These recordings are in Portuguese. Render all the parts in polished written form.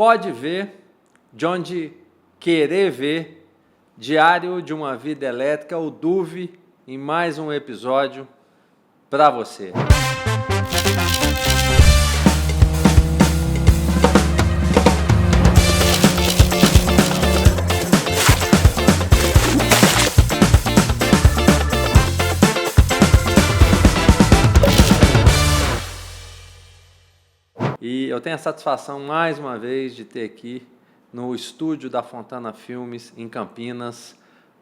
Pode ver, de onde querer ver, Diário de uma Vida Elétrica, o DUV, em mais um episódio para você. E eu tenho a satisfação, mais uma vez, de ter aqui no estúdio da Fontana Filmes, em Campinas,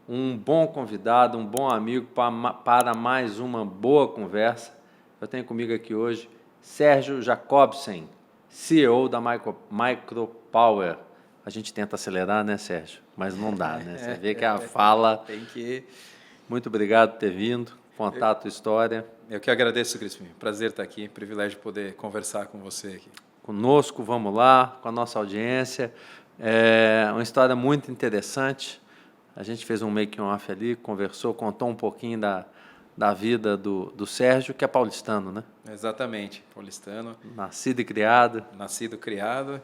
um bom convidado, um bom amigo para mais uma boa conversa. Eu tenho comigo aqui hoje Sérgio Jacobsen, CEO da Micropower. A gente tenta acelerar, né, Sérgio? Mas não dá, né? Você vê que a fala... Tem que... Muito obrigado por ter vindo, contar a tua história. Eu que agradeço, Crispim. Prazer estar aqui, privilégio poder conversar com você aqui. Conosco, vamos lá, com a nossa audiência. É uma história muito interessante. A gente fez um making-off ali, conversou, contou um pouquinho da vida do Sérgio, que é paulistano, né? Exatamente, paulistano. Nascido e criado. Nascido, criado.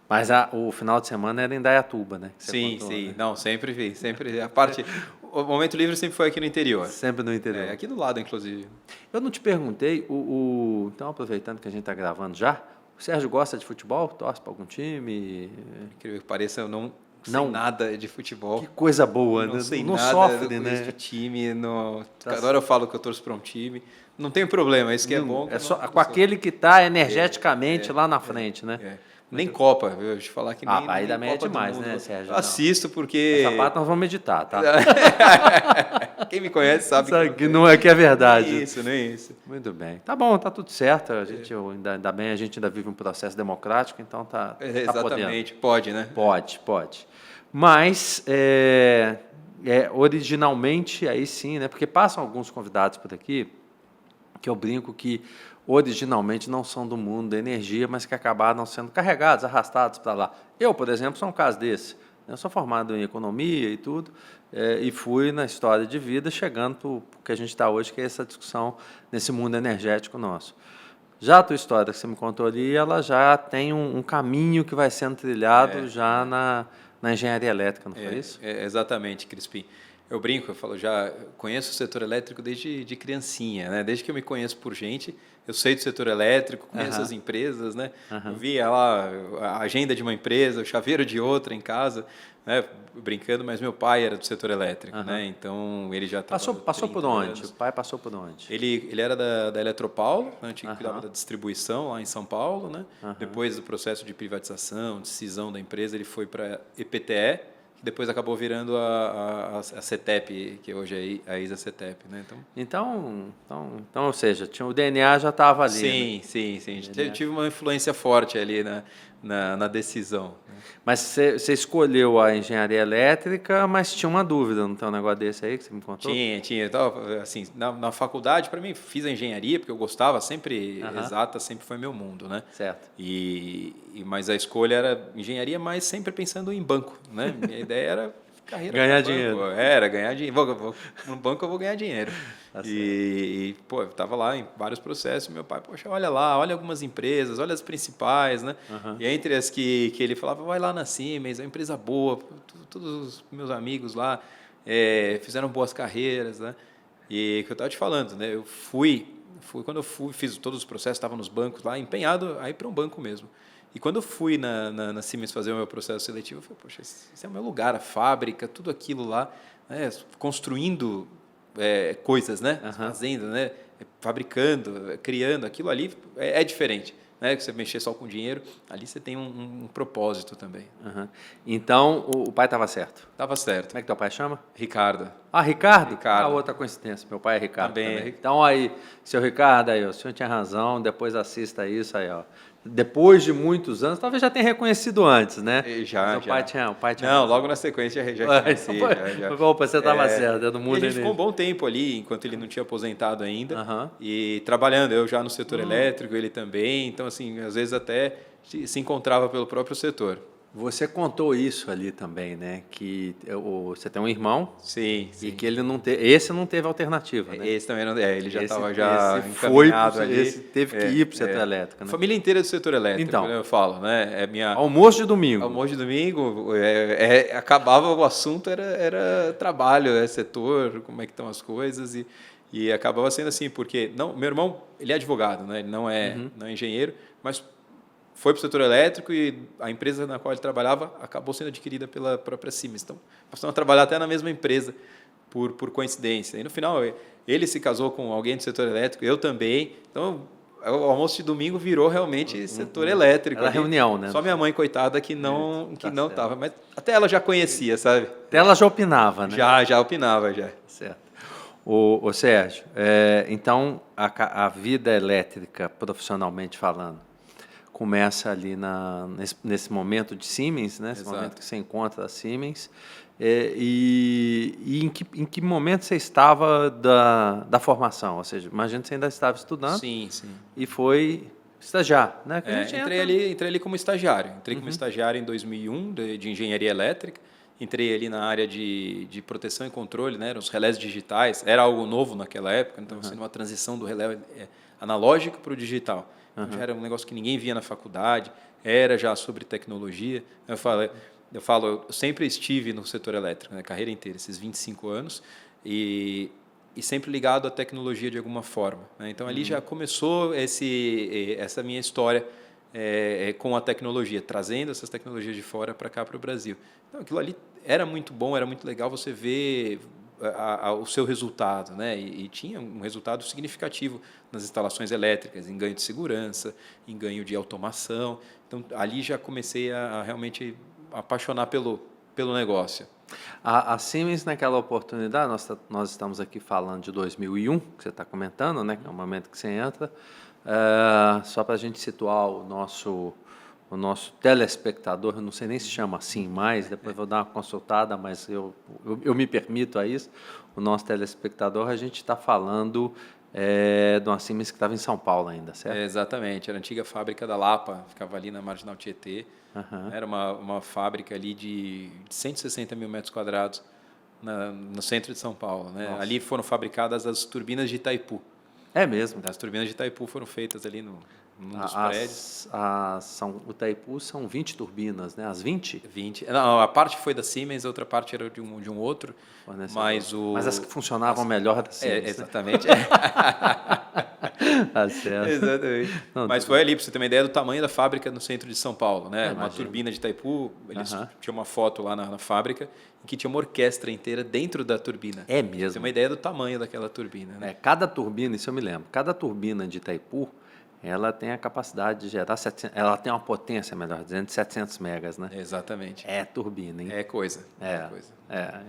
Mas o final de semana era em Indaiatuba, né? Sim, contou, sim. Né? Não, sempre vi. Sempre, a parte, o momento livre sempre foi aqui no interior. Sempre no interior. Aqui do lado, inclusive. Eu não te perguntei, então aproveitando que a gente está gravando já, o Sérgio gosta de futebol? Torce para algum time? Incrível que pareça, eu não sei nada de futebol. Que coisa boa, né? Não sei não nada sofre, né? de time. Cada hora eu falo que eu torço para um time. Não tem problema, isso que é bom. É só com aquele que está energeticamente lá na frente, né? Nem Copa, eu te falar que nem. Aí nem também Copa é demais, do mundo. né, Sérgio? Assisto porque. Essa parte nós vamos meditar, tá? Quem me conhece sabe que não é que é verdade. Nem isso, nem isso. Muito bem. Tá bom, tá tudo certo. A gente ainda bem, a gente ainda vive um processo democrático, então tá Exatamente, podendo. pode, né? Pode. Mas originalmente, aí sim, né? Porque passam alguns convidados por aqui que eu brinco que originalmente não são do mundo da energia, mas que acabaram sendo carregados, arrastados para lá. Eu, por exemplo, sou um caso desse. Eu sou formado em economia e tudo, e fui na história de vida chegando para o que a gente está hoje, que é essa discussão nesse mundo energético nosso. Já a tua história que você me contou ali, ela já tem um caminho que vai sendo trilhado já na engenharia elétrica, não foi isso? Exatamente, Crispim. Eu brinco, eu falo, já conheço o setor elétrico desde de criancinha, né? Desde que eu me conheço por gente, eu sei do setor elétrico, conheço as empresas, né? Eu via lá a agenda de uma empresa, o chaveiro de outra em casa, né? Brincando, mas meu pai era do setor elétrico, né? Então ele já passou por onde? O pai passou por onde? Ele era da Eletropaulo, né? Que cuidava da distribuição lá em São Paulo, né? Depois do processo de privatização, de cisão da empresa, ele foi para EPTE, que depois acabou virando a CETEP, que hoje é a ISA-CETEP, né? Então, ou seja, o DNA já estava ali. Sim. Eu tive uma influência forte ali na decisão. Mas você escolheu a engenharia elétrica, mas tinha uma dúvida, não tem um negócio desse aí que você me contou? Tinha. Então, assim, na faculdade, para mim, fiz a engenharia, porque eu gostava, sempre exata, sempre foi meu mundo, né? Certo. Mas a escolha era engenharia, mas sempre pensando em banco, né? Minha ideia era carreira. Ganhar dinheiro. Era ganhar dinheiro. No banco eu vou ganhar dinheiro. Eu estava lá em vários processos. Meu pai, poxa, olha lá, olha algumas empresas, olha as principais, né? E entre as que ele falava, vai lá na Siemens, é uma empresa boa, todos os meus amigos lá fizeram boas carreiras, né? E que eu estava te falando, né? Eu quando eu fiz todos os processos, estava nos bancos lá, empenhado a ir para um banco mesmo. E quando eu fui na Siemens fazer o meu processo seletivo, eu falei, poxa, esse é o meu lugar, a fábrica, tudo aquilo lá, né? Construindo coisas, né? Fazendo, né? Fabricando, criando, aquilo ali é diferente, né? Que você mexer só com dinheiro, ali você tem um propósito também. Então, o pai estava certo? Estava certo. Como é que teu pai chama? Ricardo. Ricardo? Ricardo. Outra coincidência, meu pai é Ricardo também. Então aí, seu Ricardo, aí, o senhor tinha razão, depois assista isso aí, ó. Depois de muitos anos, talvez já tenha reconhecido antes, né? Já. O pai tinha Não, logo na sequência já conheci. Opa, você estava certo, é do mundo. E a gente ficou um bom tempo ali, enquanto ele não tinha aposentado ainda, e trabalhando, eu já no setor elétrico, ele também, então assim, às vezes até se encontrava pelo próprio setor. Você contou isso ali também, né? Que você tem um irmão Sim, e sim. que ele não teve, esse não teve alternativa, né? Esse também não, ele já Esse, estava já esse foi encaminhado ali. esse teve que ir para o setor elétrico, né? Família inteira do setor elétrico, Então, né, eu falo, né? É minha almoço de domingo. almoço de domingo, acabava o assunto era trabalho, setor, como é que estão as coisas e acabava sendo assim, porque não, meu irmão, ele é advogado, né? Ele não é engenheiro, mas foi para o setor elétrico e a empresa na qual ele trabalhava acabou sendo adquirida pela própria Siemens. Então, passamos a trabalhar até na mesma empresa por coincidência. E no final, ele se casou com alguém do setor elétrico, eu também. Então, o almoço de domingo virou realmente setor elétrico. Era reunião, né? Só minha mãe, coitada, que não certo. estava. Mas até ela já conhecia, sabe? Até ela já opinava, né? Já opinava, já. Certo. Ô Sérgio, então a vida elétrica, profissionalmente falando, começa ali nesse momento de Siemens, né? Esse momento que você encontra a Siemens. E em que momento você estava da formação? Ou seja, imagino que você ainda estava estudando. Sim, sim. E foi estagiar, né? Entrei ali como estagiário. Entrei como estagiário em 2001 de engenharia elétrica. Entrei ali na área de proteção e controle, né? Os relés digitais. Era algo novo naquela época, então sendo uma transição do relé analógico para o digital. Então, já era um negócio que ninguém via na faculdade, era já sobre tecnologia. Eu sempre estive no setor elétrico, né? Carreira inteira, esses 25 anos, e sempre ligado à tecnologia de alguma forma, né? Então, ali já começou essa minha história com a tecnologia, trazendo essas tecnologias de fora para cá, para o Brasil. Então, aquilo ali era muito bom, era muito legal você ver o seu resultado, né? E tinha um resultado significativo nas instalações elétricas, em ganho de segurança, em ganho de automação. Então, ali já comecei a realmente apaixonar pelo negócio. A Siemens, naquela oportunidade, nós estamos aqui falando de 2001, que você está comentando, né? Que é o momento que você entra. Só para a gente situar o nosso telespectador, eu não sei nem se chama assim mais, depois vou dar uma consultada, mas eu me permito a isso. O nosso telespectador, a gente está falando de uma Siemens que estava em São Paulo ainda, certo? Exatamente, era a antiga fábrica da Lapa, ficava ali na Marginal Tietê. Era uma fábrica ali de 160 mil metros quadrados no centro de São Paulo, né? Ali foram fabricadas as turbinas de Itaipu. É mesmo? As turbinas de Itaipu foram feitas ali num dos prédios. O Itaipu são 20 turbinas, né? As 20? 20. Não, a parte foi da Siemens, a outra parte era de um outro. Mas as que funcionavam melhor da Siemens. Exatamente. Tá certo. Exatamente. Mas foi ali, para você ter uma ideia do tamanho da fábrica no centro de São Paulo, né? Uma turbina de Itaipu, eles tinham uma foto lá na fábrica em que tinha uma orquestra inteira dentro da turbina. É mesmo? Você tem uma ideia do tamanho daquela turbina, né? Cada turbina, isso eu me lembro, cada turbina de Itaipu, ela tem a capacidade de gerar 700, ela tem uma potência, melhor dizendo, de 700 megas, né? Exatamente. É turbina, hein? É coisa.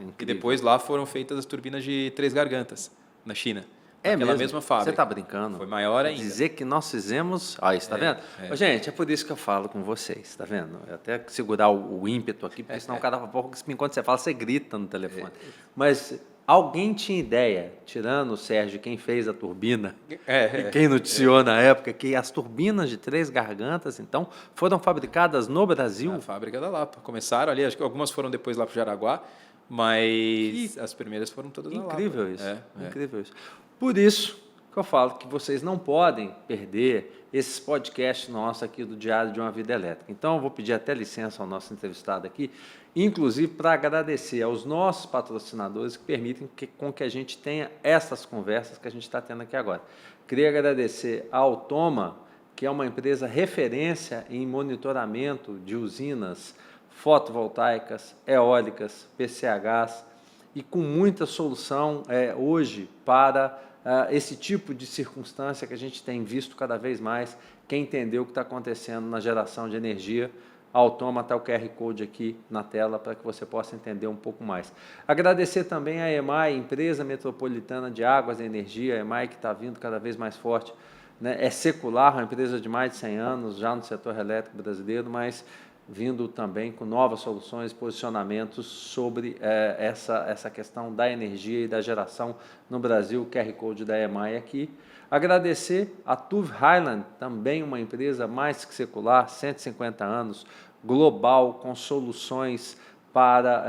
Incrível. E depois lá foram feitas as turbinas de 3 gargantas, na China. Naquela mesma fábrica. Você está brincando? Foi maior ainda. Dizer que nós fizemos... Olha isso, está vendo? Gente, é por isso que eu falo com vocês, está vendo? Eu até segurar o ímpeto aqui, porque senão cada pouco, enquanto você fala, você grita no telefone. Mas alguém tinha ideia, tirando o Sérgio, quem fez a turbina, e quem noticiou na época, que as turbinas de 3 gargantas, então, foram fabricadas no Brasil? Na fábrica da Lapa. Começaram ali, acho que algumas foram depois lá para o Jaraguá, mas as primeiras foram todas na Lapa. Incrível isso, incrível isso. Por isso que eu falo que vocês não podem perder esses podcasts nossos aqui do Diário de uma Vida Elétrica. Então, eu vou pedir até licença ao nosso entrevistado aqui, inclusive para agradecer aos nossos patrocinadores que permitem com que a gente tenha essas conversas que a gente está tendo aqui agora. Queria agradecer à Automa, que é uma empresa referência em monitoramento de usinas fotovoltaicas, eólicas, PCHs, e com muita solução hoje para esse tipo de circunstância que a gente tem visto cada vez mais. Quem entendeu o que está acontecendo na geração de energia, a Automa está o QR Code aqui na tela para que você possa entender um pouco mais. Agradecer também a EMAI, Empresa Metropolitana de Águas e Energia, a EMAI que está vindo cada vez mais forte né, é secular, uma empresa de mais de 100 anos, já no setor elétrico brasileiro, mas vindo também com novas soluções, posicionamentos sobre essa questão da energia e da geração no Brasil, o QR Code da EMAI aqui. Agradecer a TÜV Rheinland, também uma empresa mais que secular, 150 anos, global, com soluções para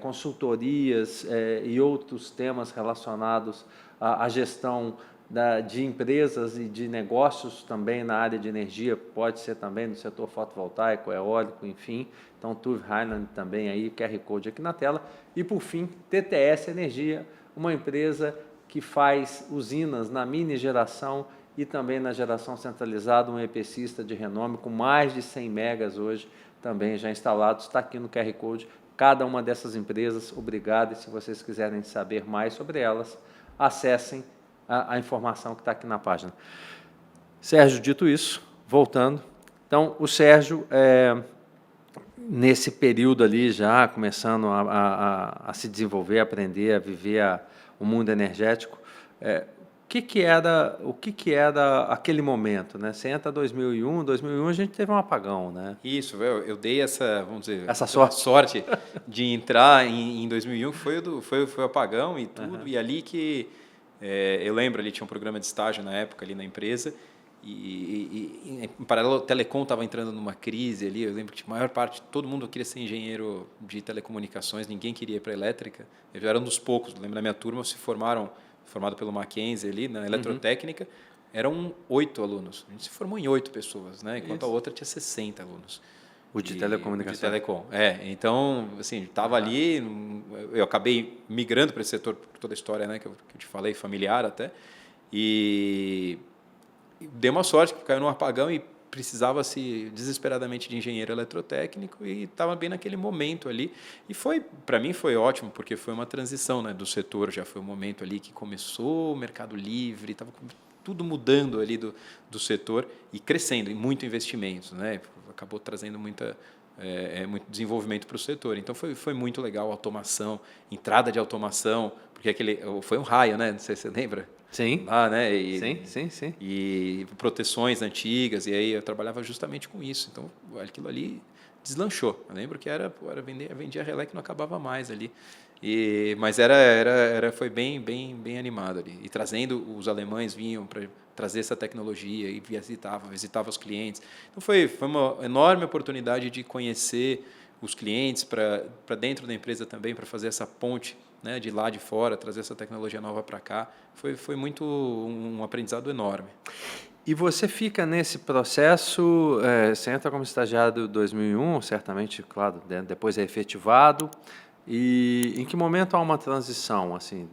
consultorias e outros temas relacionados à gestão de empresas e de negócios também na área de energia, pode ser também no setor fotovoltaico, eólico, enfim. Então, TÜV Rheinland também aí, QR Code aqui na tela. E, por fim, TTS Energia, uma empresa que faz usinas na mini geração e também na geração centralizada, um EPCista de renome com mais de 100 megas hoje, também já instalados, está aqui no QR Code. Cada uma dessas empresas, obrigado, e se vocês quiserem saber mais sobre elas, acessem a informação que está aqui na página. Sérgio, dito isso, voltando, então o Sérgio, nesse período ali já começando a se desenvolver, a aprender, a viver o mundo energético, o que era aquele momento, né? Você entra em 2001 a gente teve um apagão, né? Isso, eu dei essa, vamos dizer, essa sorte de entrar em 2001, foi o apagão e tudo, e ali que eu lembro, ali tinha um programa de estágio na época ali na empresa, e em paralelo o telecom estava entrando numa crise ali. Eu lembro que a maior parte, todo mundo queria ser engenheiro de telecomunicações, ninguém queria ir para a elétrica. Eu era um dos poucos, lembro da minha turma, formado pelo Mackenzie ali na eletrotécnica, eram 8 alunos. A gente se formou em 8 pessoas, né? Enquanto a outra tinha 60 alunos. O de telecomunicação. De telecom. Então, assim, estava ali, eu acabei migrando para esse setor, por toda a história, né, que eu te falei, familiar até, e dei uma sorte, que caiu num apagão e precisava-se desesperadamente de engenheiro eletrotécnico, e estava bem naquele momento ali. E para mim foi ótimo, porque foi uma transição, né, do setor, já foi um momento ali que começou o Mercado Livre, estava tudo mudando ali do setor e crescendo, e muito investimento, né? Acabou trazendo muito desenvolvimento para o setor. Então foi muito legal a automação, entrada de automação, porque foi um raio, né? Não sei se você lembra. Sim. Lá, né? Sim. E proteções antigas, e aí eu trabalhava justamente com isso. Então aquilo ali deslanchou. Eu lembro que vendia relé que não acabava mais ali. Mas foi bem animado ali. E trazendo, os alemães vinham para trazer essa tecnologia e visitava os clientes. Então foi uma enorme oportunidade de conhecer os clientes para dentro da empresa também, para fazer essa ponte, né, de lá de fora, trazer essa tecnologia nova para cá. Foi muito um aprendizado enorme. E você fica nesse processo, você entra como estagiário em 2001, certamente, claro, depois é efetivado. E em que momento há uma transição? Assim,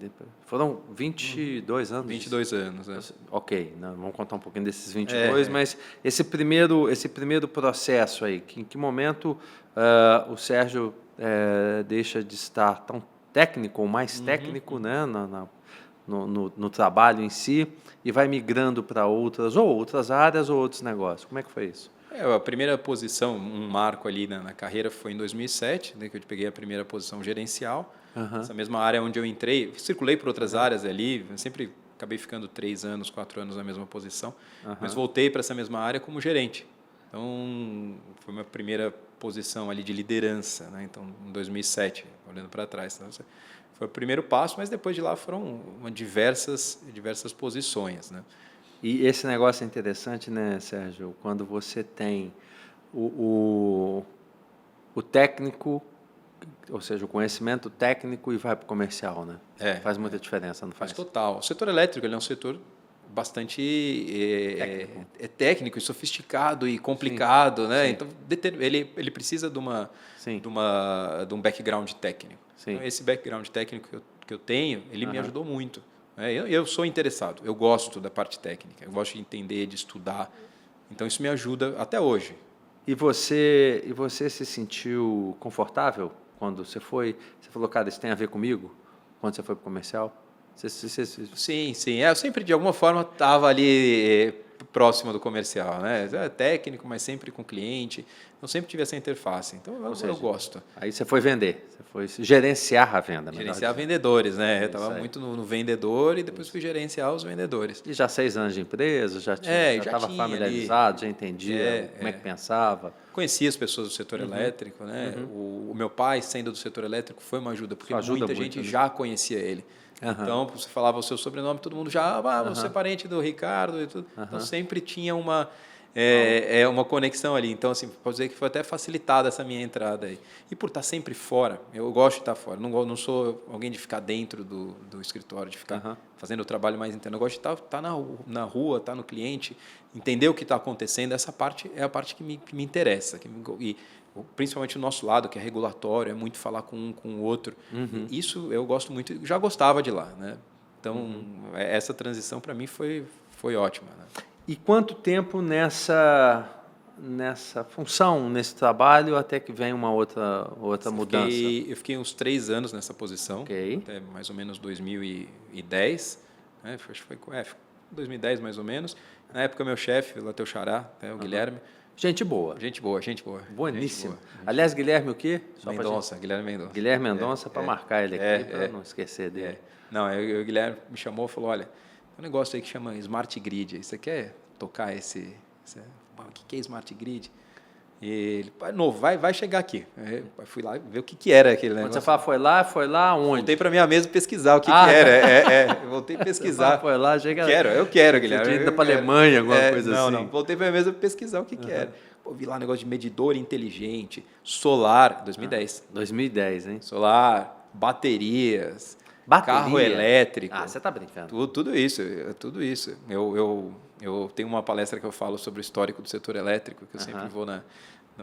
foram 22 anos? 22 anos, né? Ok, vamos contar um pouquinho desses 22, mas esse primeiro processo aí, em que momento o Sérgio deixa de estar tão técnico, ou mais técnico, né, no trabalho em si, e vai migrando para outras áreas ou outros negócios? Como é que foi isso? A primeira posição, um marco ali na carreira, foi em 2007, né, que eu peguei a primeira posição gerencial. Essa mesma área onde eu entrei, circulei por outras áreas ali, sempre acabei ficando 3 anos, 4 anos na mesma posição, mas voltei para essa mesma área como gerente. Então, foi minha primeira posição ali de liderança, né? Então, em 2007, olhando para trás. Então, foi o primeiro passo, mas depois de lá foram diversas posições, né? E esse negócio é interessante, né, Sérgio? Quando você tem o técnico, ou seja, o conhecimento técnico, e vai para o comercial, né? Faz muita diferença, não faz? Faz total. O setor elétrico, ele é um setor bastante técnico e sofisticado e complicado, sim, né? Sim. Então ele precisa de um background técnico. Sim. Então, esse background técnico que eu tenho, ele me ajudou muito. Eu sou interessado, eu gosto da parte técnica, eu gosto de entender, de estudar. Então isso me ajuda até hoje. E você se sentiu confortável quando você foi? Você falou, cara, isso tem a ver comigo? Quando você foi para o comercial? Sim. Eu sempre, de alguma forma, estava ali próximo do comercial, né? É técnico, mas sempre com cliente. Eu sempre tive essa interface. Então, eu gosto. Aí você foi vender, você foi gerenciar a venda. Gerenciar vendedores, né? Eu estava muito no vendedor e depois fui gerenciar os vendedores. E já 6 anos de empresa, já estava familiarizado, já entendia como é que pensava. Conhecia as pessoas do setor elétrico, né? O meu pai, sendo do setor elétrico, foi uma ajuda, porque muita gente já conhecia ele. Então, você falava o seu sobrenome, todo mundo já, você é parente do Ricardo e tudo. Então, sempre tinha uma conexão ali. Então, assim, posso dizer que foi até facilitada essa minha entrada aí. E por estar sempre fora, eu gosto de estar fora. Não sou alguém de ficar dentro do escritório, de ficar fazendo o trabalho mais interno. Eu gosto de estar na rua, estar no cliente, entender o que está acontecendo. Essa parte é a parte que me interessa. E principalmente o nosso lado, que é regulatório, é muito falar com um, com o outro. Isso eu gosto muito, já gostava de lá, né? Então, essa transição para mim foi ótima, né? E quanto tempo nessa função, nesse trabalho, até que vem uma outra mudança? Eu fiquei uns 3 anos nessa posição, até mais ou menos 2010. Né? Acho que foi 2010, mais ou menos. Na época, meu chefe, lá teu xará, o Guilherme. Gente boa. Gente boa. Boníssimo. Aliás, Guilherme o quê? Guilherme Mendonça. Guilherme Mendonça, para marcar ele aqui, para não esquecer dele. Não, o Guilherme me chamou e falou, olha, tem um negócio aí que chama Smart Grid. Você quer tocar o que é Smart Grid? E ele, novo, vai chegar aqui. Eu fui lá ver o que era aquele negócio. Quando você fala, foi lá onde? Voltei para minha mesa pesquisar o que era. Eu voltei a pesquisar. Foi lá, chega. Eu quero, Guilherme. Você tinha ido para a Alemanha, alguma coisa assim? Não. Voltei para minha mesa pesquisar o que era. Pô, vi lá um negócio de medidor inteligente, solar, 2010. 2010, hein? Solar, baterias, carro elétrico. Você está brincando. Tudo isso. Eu tenho uma palestra que eu falo sobre o histórico do setor elétrico, que eu sempre vou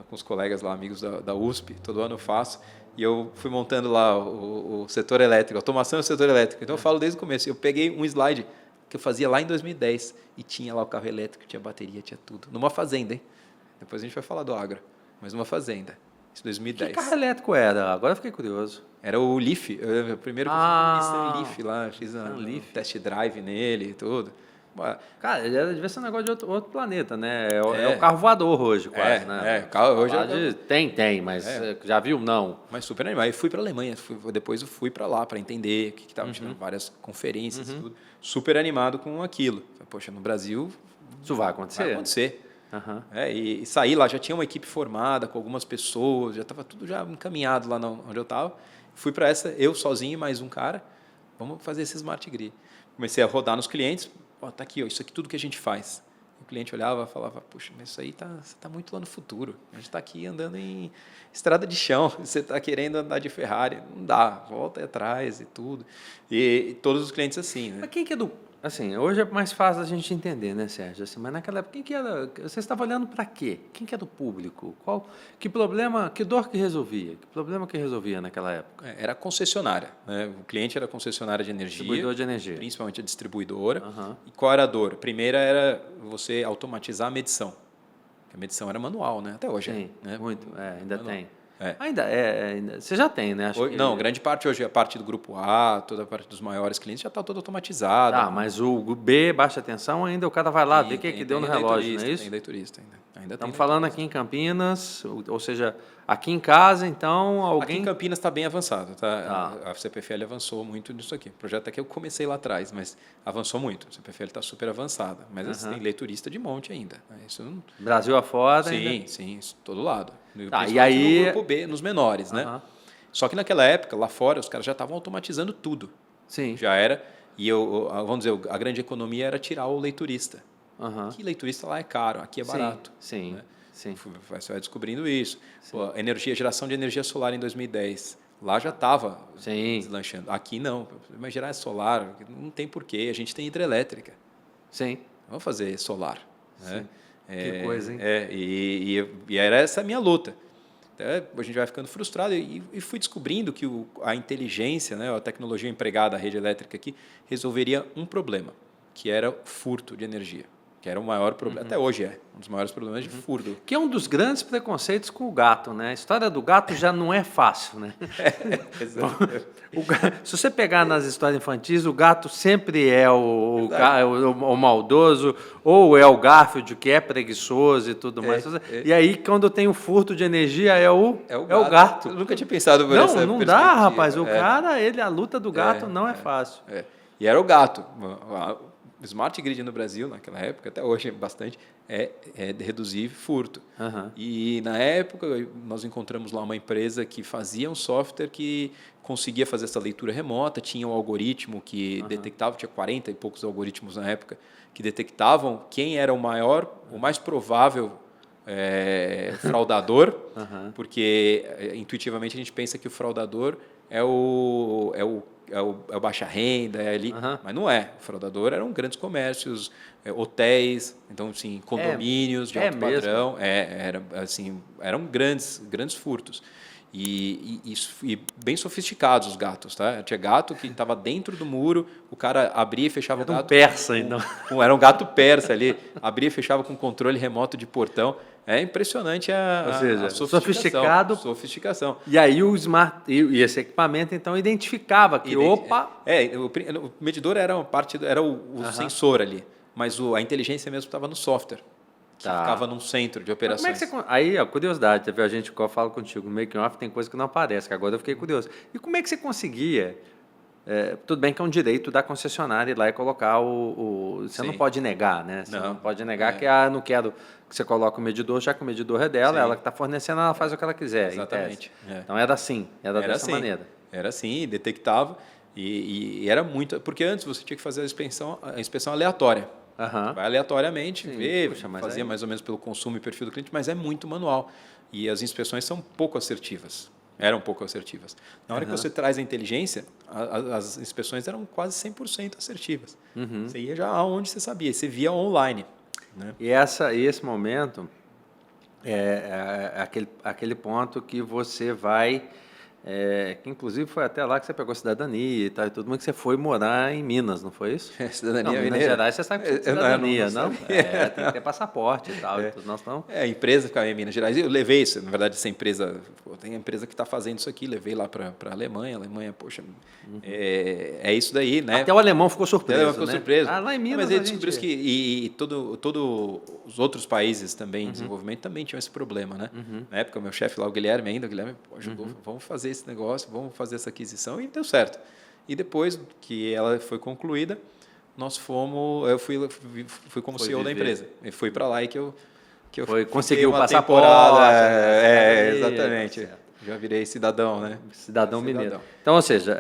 com os colegas lá, amigos da USP, todo ano eu faço, e eu fui montando lá o setor elétrico, a automação do setor elétrico. Então eu falo desde o começo. Eu peguei um slide que eu fazia lá em 2010 e tinha lá o carro elétrico, tinha bateria, tinha tudo. Numa fazenda, hein? Depois a gente vai falar do agro, mas numa fazenda. Isso em 2010. Que carro elétrico era? Agora eu fiquei curioso. Era o Leaf. O primeiro que eu fiz o Nissan Leaf lá. Fiz um test drive nele e tudo. Cara, devia ser um negócio de outro planeta, né? É o carro voador hoje, quase, né? Carro hoje tem, mas já viu? Não. Mas super animal. E fui para a Alemanha. Depois eu fui para lá para entender o que estava tirando várias conferências e tudo. Super animado com aquilo. Poxa, no Brasil... Isso vai acontecer? Vai acontecer. E saí lá, já tinha uma equipe formada com algumas pessoas, já estava tudo já encaminhado lá onde eu estava. Fui para essa, eu sozinho e mais um cara, vamos fazer esse Smart Grid. Comecei a rodar nos clientes, tá aqui, isso aqui tudo que a gente faz. O cliente olhava e falava, puxa, mas isso aí você tá muito lá no futuro. A gente está aqui andando em estrada de chão, você está querendo andar de Ferrari. Não dá, volta atrás e tudo. E todos os clientes assim, né? Mas quem que é do... Assim, hoje é mais fácil a gente entender, né, Sérgio? Assim, mas naquela época, quem que era? Você estava olhando para quê? Quem que é do público? Que problema, que dor que resolvia? Que problema que resolvia naquela época? Era concessionária, né? O cliente era concessionária de energia. Distribuidor de energia. Principalmente a distribuidora. E qual era a dor? A primeira era você automatizar a medição. A medição era manual, né? Até hoje. Sim, né? muito. Ainda manual. Tem. Ainda você já tem, né? Não, grande parte hoje, a parte do grupo A, toda a parte dos maiores clientes já está toda automatizada. Mas o B, baixa tensão, ainda o cara vai lá ver o que deu no relógio, não é isso? Tem leiturista ainda. Estamos falando aqui em Campinas, ou seja, aqui em casa, então, alguém... Aqui em Campinas está bem avançado, tá? A CPFL avançou muito nisso aqui. O projeto aqui eu comecei lá atrás, mas avançou muito. A CPFL está super avançada, mas assim, tem leiturista de monte ainda. Isso não... Brasil afora ainda? Sim, todo lado. E aí... No grupo B, nos menores, né? Só que naquela época, lá fora, os caras já estavam automatizando tudo. Sim. Já era. E vamos dizer, a grande economia era tirar o leiturista. Que leiturista lá é caro, aqui é barato. Sim. Né? Você vai descobrindo isso. Pô, geração de energia solar em 2010. Lá já estava deslanchando. Aqui não. Mas gerar solar, não tem porquê. A gente tem hidrelétrica. Sim. Vamos fazer solar. Né? Que coisa, hein? E era essa a minha luta. A gente vai ficando frustrado e fui descobrindo que a inteligência, né, a tecnologia empregada à rede elétrica aqui, resolveria um problema, que era o furto de energia. que era o maior problema, até hoje um dos maiores problemas de furto. Que é um dos grandes preconceitos com o gato, né? A história do gato já não é fácil, né? Se você pegar nas histórias infantis, o gato sempre é o maldoso, ou é o Garfield, que é preguiçoso e tudo mais. E aí, quando tem o furto de energia, é o gato. Eu nunca tinha pensado por essa Não dá, rapaz. O cara, a luta do gato não é fácil. E era o gato. O Smart Grid no Brasil, naquela época, até hoje bastante, é reduzir furto. E na época nós encontramos lá uma empresa que fazia um software que conseguia fazer essa leitura remota, tinha um algoritmo que detectava, tinha 40 e poucos algoritmos na época, que detectavam quem era o mais provável fraudador, porque intuitivamente a gente pensa que o fraudador é o baixa renda, ali, mas não é. O fraudador eram grandes comércios, hotéis, então assim, condomínios de alto padrão, eram grandes furtos. E bem sofisticados os gatos, tá? Tinha gato que estava dentro do muro, o cara abria e fechava o gato. Era um persa, então. Era um gato persa ali, abria e fechava com controle remoto de portão. É impressionante a sofisticação. E aí e esse equipamento então identificava que o medidor era uma parte, era o sensor ali, mas a inteligência mesmo estava no software. Que ficava num centro de operações. Aí, a curiosidade, a gente fala contigo, no making off tem coisa que não aparece, que agora eu fiquei curioso. E como é que você conseguia? Tudo bem que é um direito da concessionária ir lá e colocar você não pode negar, né? Você não pode negar que não quero que você coloque o medidor, já que o medidor é dela, ela que está fornecendo, ela faz o que ela quiser. Exatamente. Então era assim, era dessa maneira. Era assim, detectava e era muito... Porque antes você tinha que fazer a inspeção aleatória. Vai aleatoriamente, fazia mais ou menos pelo consumo e perfil do cliente, mas é muito manual. E as inspeções são pouco assertivas. Eram pouco assertivas. Na hora que você traz a inteligência, as inspeções eram quase 100% assertivas. Você ia já aonde você sabia, você via online. Né? E esse momento é aquele ponto que você vai... que inclusive foi até lá que você pegou cidadania e tal, e tudo, mas que você foi morar em Minas, não foi isso? Cidadania Minas Gerais, você sabe que é cidadania, não? Tem que ter passaporte e tal. A empresa ficava em Minas Gerais. Eu levei isso, na verdade, essa empresa, tem a empresa que está fazendo isso aqui, levei lá para a Alemanha, poxa, é isso daí, né? Até o alemão ficou surpreso, lá em Minas, mas ele descobriu que todos os outros países também em desenvolvimento também tinham esse problema, né? Na época, o meu chefe lá, o Guilherme ajudou, vamos fazer esse negócio, vamos fazer essa aquisição, e deu certo. E depois que ela foi concluída, eu fui como CEO da empresa. E fui para lá e que eu conseguiu o passaporte. Exatamente. Já virei cidadão, né? Cidadão mineiro. Então, ou seja,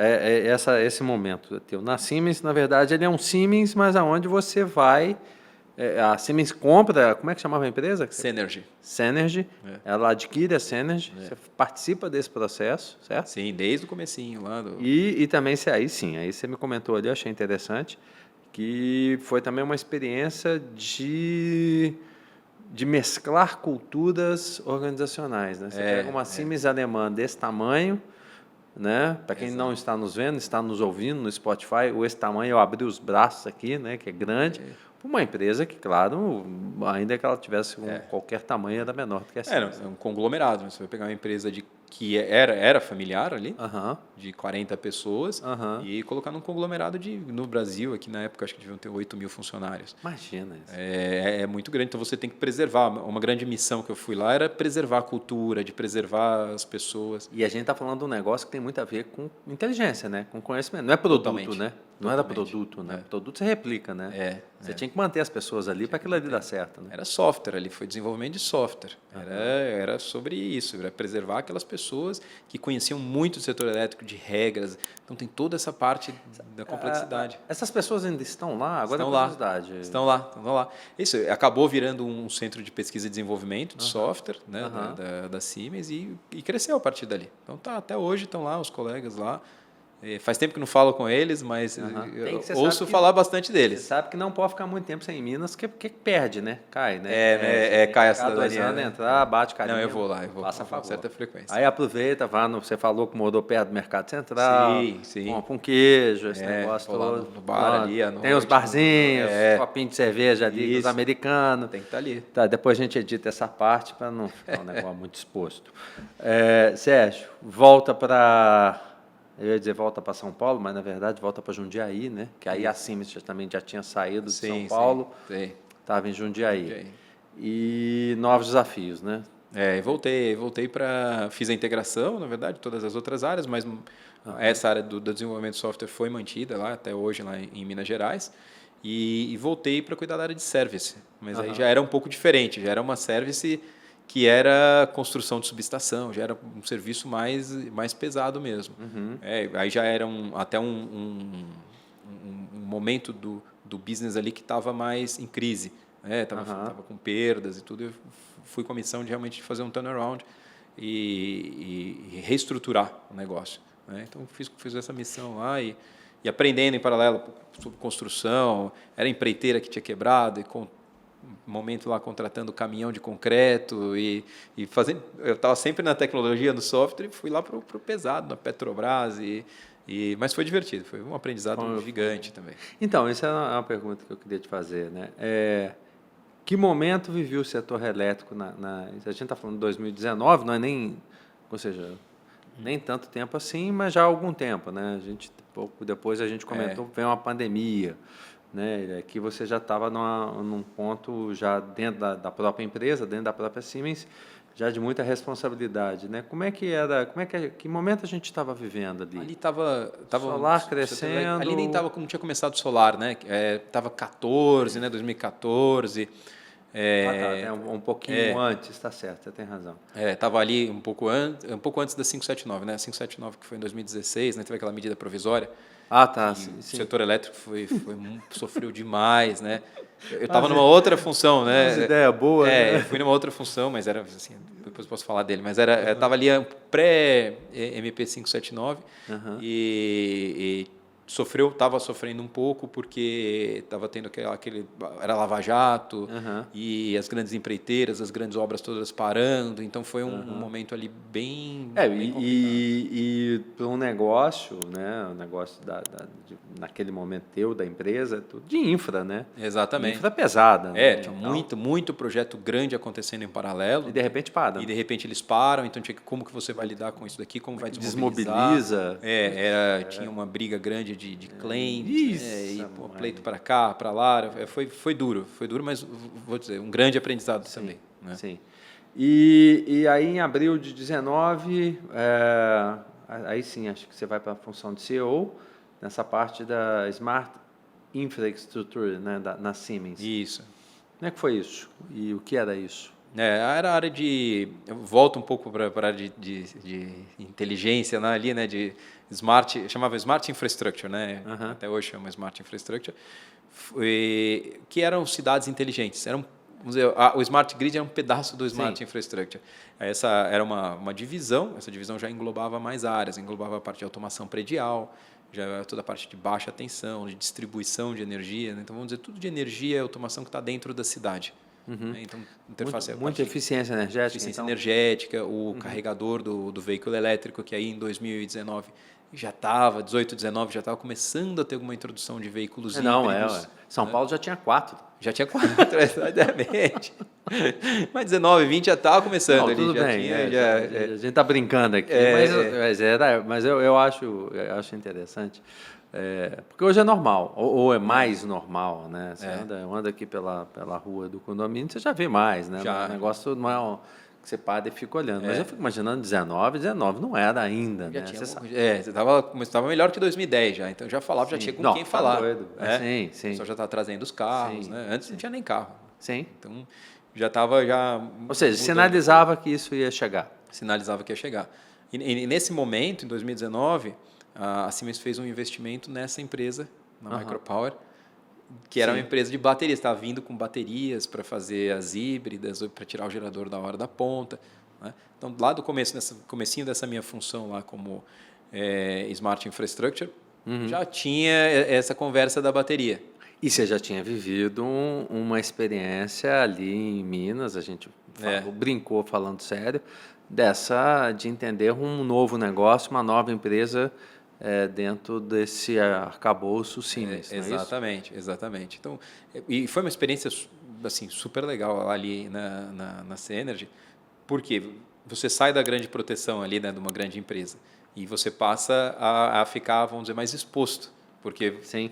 esse momento teu na Siemens, na verdade, ele é um Siemens, mas aonde você vai... a Siemens compra, como é que chamava a empresa? Synergy. Ela adquire a Synergy, você participa desse processo, certo? Sim, desde o comecinho lá. E também, aí você me comentou ali, eu achei interessante, que foi também uma experiência de mesclar culturas organizacionais. Né? Você pega uma Siemens alemã desse tamanho, né? Para quem não está nos vendo, está nos ouvindo no Spotify, esse tamanho, eu abri os braços aqui, né? Que é grande. Uma empresa que, claro, ainda que ela tivesse qualquer tamanho, era menor do que a Siemens. Era um conglomerado. Você vai pegar uma empresa que era familiar ali, de 40 pessoas, e colocar num conglomerado no Brasil, aqui na época, acho que deviam ter 8 mil funcionários. Imagina isso. É muito grande, então você tem que preservar. Uma grande missão que eu fui lá era preservar a cultura, de preservar as pessoas. E a gente está falando de um negócio que tem muito a ver com inteligência, né? Com conhecimento. Não é produto, Totalmente. né? Não era produto, né? Produto você replica, né? Você tinha que manter as pessoas ali para aquilo ali dar certo. Né? Era software ali, foi desenvolvimento de software. Era sobre isso, era preservar aquelas pessoas que conheciam muito o setor elétrico, de regras. Então tem toda essa parte da complexidade. Essas pessoas ainda estão lá? Agora estão é curiosidade. Estão lá. Isso acabou virando um centro de pesquisa e desenvolvimento de software, né, da Siemens, e cresceu a partir dali. Então até hoje estão lá os colegas lá. Faz tempo que não falo com eles, mas eu ouço falar bastante deles. Você sabe que não pode ficar muito tempo sem Minas, porque perde, né? Cai, né? Cai a cidadania. 2 anos, entrar, bate carinho. Não, eu vou lá, passa com certa frequência. Aí aproveita, você falou que morou perto do Mercado Central. Sim. Compra um queijo, esse negócio todo. No bar ali, tem os barzinhos, copinho de cerveja ali, os americanos. Tem que estar ali. Tá, depois a gente edita essa parte para não ficar um negócio muito exposto. Sérgio, volta para... Eu ia dizer volta para São Paulo, mas na verdade volta para Jundiaí, né? Que aí a Siemens também já tinha saído de São Paulo, estava em Jundiaí. E novos desafios, né? Voltei fiz a integração, na verdade, todas as outras áreas, mas essa área do desenvolvimento de software foi mantida lá até hoje lá em Minas Gerais. E voltei para cuidar da área de service, mas aí já era um pouco diferente, já era uma service que era construção de subestação, já era um serviço mais pesado mesmo. Aí já era até um momento do business ali que estava mais em crise, tava com perdas e tudo. Eu fui com a missão de realmente fazer um turnaround e reestruturar o negócio. Então fiz essa missão lá e aprendendo em paralelo sobre construção, era empreiteira que tinha quebrado e momento lá contratando caminhão de concreto e fazendo. Eu estava sempre na tecnologia, no software, e fui lá para o pesado, na Petrobras, mas foi divertido, foi um aprendizado gigante também. Então, essa é uma pergunta que eu queria te fazer, né? Que momento viveu o setor elétrico a gente está falando de 2019, não é nem, ou seja, nem tanto tempo assim, mas já há algum tempo, né? Pouco depois a gente comentou, veio uma pandemia, né? Aqui você já estava num ponto já dentro da própria empresa, dentro da própria Siemens, já de muita responsabilidade, né? Que momento a gente estava vivendo ali? Ali estava solar crescendo. Ali nem não tinha começado o solar, né? Estava 14, né? 2014. Um pouquinho antes, está certo, você tem razão. Estava ali um pouco antes da 579, né? A 579 que foi em 2016, né? Teve aquela medida provisória. Sim. O setor elétrico sofreu demais, né? Eu estava numa outra função, né? Ideia boa. Eu fui numa outra função, mas era assim, depois posso falar dele, mas estava ali pré-MP 579 e estava sofrendo um pouco porque estava tendo era Lava Jato e as grandes empreiteiras, as grandes obras todas parando, então foi um momento ali bem complicado. E para um negócio, né, o negócio naquele momento da empresa, tudo de infra, né? Exatamente. Infra pesada. Né? Tinha muito projeto grande acontecendo em paralelo. E de repente para. E de repente eles param, então como que você vai lidar com isso daqui, como vai desmobiliza. Tinha uma briga grande de claims, pleito para cá, para lá, foi duro, mas vou dizer, um grande aprendizado também. Né? Sim. E aí em abril de 19, aí sim, acho que você vai para a função de CEO, nessa parte da Smart Infrastructure, né, na Siemens. Isso. Como é que foi isso? E o que era isso? Era a área de... Eu volto um pouco para a área de inteligência, né, ali, né, de chamava Smart Infrastructure, né? Até hoje chama Smart Infrastructure, que eram cidades inteligentes. Vamos dizer, o Smart Grid era um pedaço do Smart Infrastructure. Essa era uma divisão, essa divisão já englobava mais áreas, englobava a parte de automação predial, já toda a parte de baixa tensão, de distribuição de energia. Né? Então, vamos dizer, tudo de energia e automação que está dentro da cidade. Né? Então, interface muita eficiência energética. Eficiência energética, o carregador do veículo elétrico, que aí em 2019 já estava, 18, 19, já estava começando a ter alguma introdução de veículos híbridos. São Paulo já tinha 4. Já tinha 4, exatamente. Mas 19, 20 já estava começando. Não, ali, tudo já bem, tinha, a gente está brincando aqui, mas eu acho interessante, porque hoje é normal, ou é mais normal, né? Você anda aqui pela rua do condomínio, você já vê mais, né? O negócio não é que você para e fica olhando. Mas eu fico imaginando 19 não era ainda, já né? Você estava melhor que 2010 já, então já falava, já tinha com quem falar. Doido. Sim. O pessoal já estava trazendo os carros, né? Antes não tinha nem carro. Sim. Então já estava Ou seja, sinalizava que isso ia chegar. Sinalizava que ia chegar. E nesse momento, em 2019, a Siemens fez um investimento nessa empresa, na Micropower, que era uma empresa de baterias, estava vindo com baterias para fazer as híbridas, para tirar o gerador da hora da ponta. Né? Então, lá do comecinho dessa minha função lá como Smart Infrastructure, já tinha essa conversa da bateria. E você já tinha vivido uma experiência ali em Minas, a gente brincou falando sério, de entender um novo negócio, uma nova empresa dentro desse arcabouço Siemens. Exatamente. Então, e foi uma experiência assim, super legal ali na Cenergy, porque você sai da grande proteção ali, né, de uma grande empresa e você passa a ficar, vamos dizer, mais exposto, porque Sim.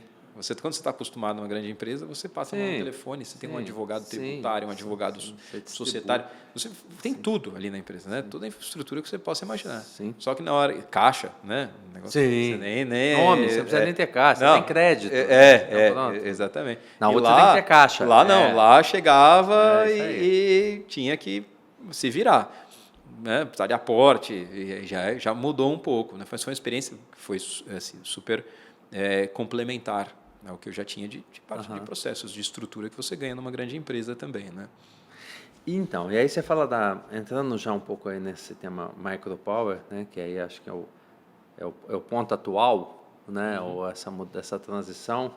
quando você está acostumado numa grande empresa, você passa no telefone, você tem um advogado tributário, um advogado societário, você tem tudo ali na empresa, né? Toda a infraestrutura que você possa imaginar. Sim. Só que na hora caixa, né? O negócio Sim. nem Nome, você não precisa nem ter caixa, você tem crédito. Exatamente. Na outra você tem que ter caixa. Lá não, lá chegava e tinha que se virar. Né? Precisar de aporte, e já mudou um pouco. Né? Foi uma experiência que foi assim, super complementar ao que eu já tinha de parte de processos, de estrutura que você ganha numa grande empresa também. Né? Então, e aí você fala entrando já um pouco aí nesse tema micropower, né? Que aí acho que é o ponto atual, né? Ou essa transição.